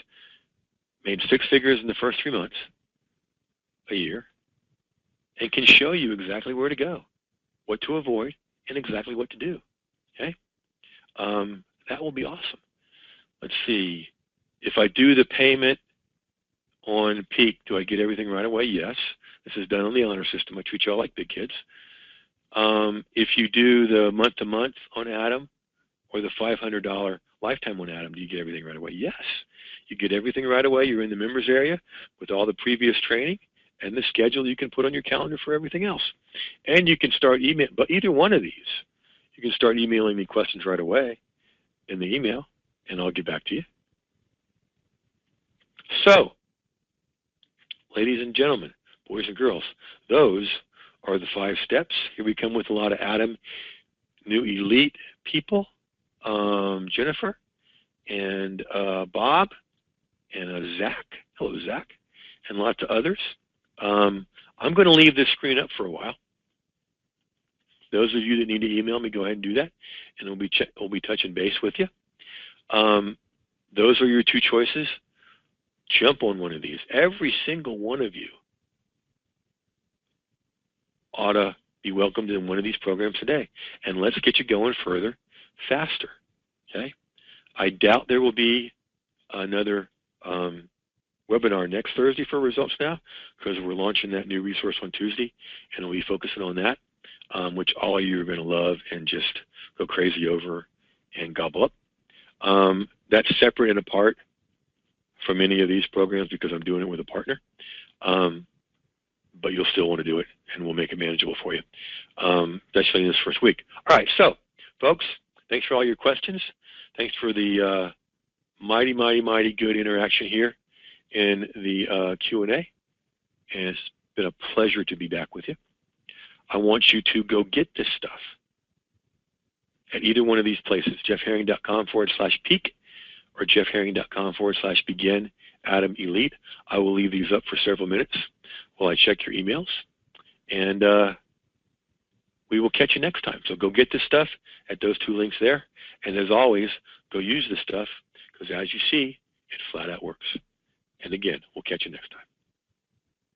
made 6 figures in the first 3 months a year, and can show you exactly where to go, what to avoid, and exactly what to do. Okay, that will be awesome. Let's see. If I do the payment on Peak, do I get everything right away? Yes. This is done on the honor system. I treat you all like big kids. If you do the month-to-month on Adam or the $500 lifetime on Adam, do you get everything right away? Yes. You get everything right away. You're in the members area with all the previous training and the schedule you can put on your calendar for everything else. And you can start email, but either one of these, you can start emailing me questions right away in the email, and I'll get back to you. So, ladies and gentlemen, boys and girls, those are the 5 steps. Here we come with a lot of Adam New Elite people, Jennifer and Bob and Zach. Hello, Zach, and lots of others. I'm going to leave this screen up for a while. Those of you that need to email me, go ahead and do that, and we'll be touching base with you. Those are your 2 choices. Jump on one of these. Every single one of you ought to be welcomed in one of these programs today. And let's get you going further, faster. Okay? I doubt there will be another webinar next Thursday for Results Now, because we're launching that new resource on Tuesday, and we'll be focusing on that, which all of you are going to love and just go crazy over and gobble up. That's separate and apart from any of these programs because I'm doing it with a partner. But you'll still want to do it, and we'll make it manageable for you, especially in this first week. All right, so, folks, thanks for all your questions. Thanks for the mighty, mighty, mighty good interaction here in the Q&A, and it's been a pleasure to be back with you. I want you to go get this stuff at either one of these places, jeffherring.com/peak or jeffherring.com/begin Adam Elite. I will leave these up for several minutes while I check your emails, and we will catch you next time. So go get this stuff at those 2 links there, and as always, go use this stuff, because as you see, it flat out works. And again, we'll catch you next time.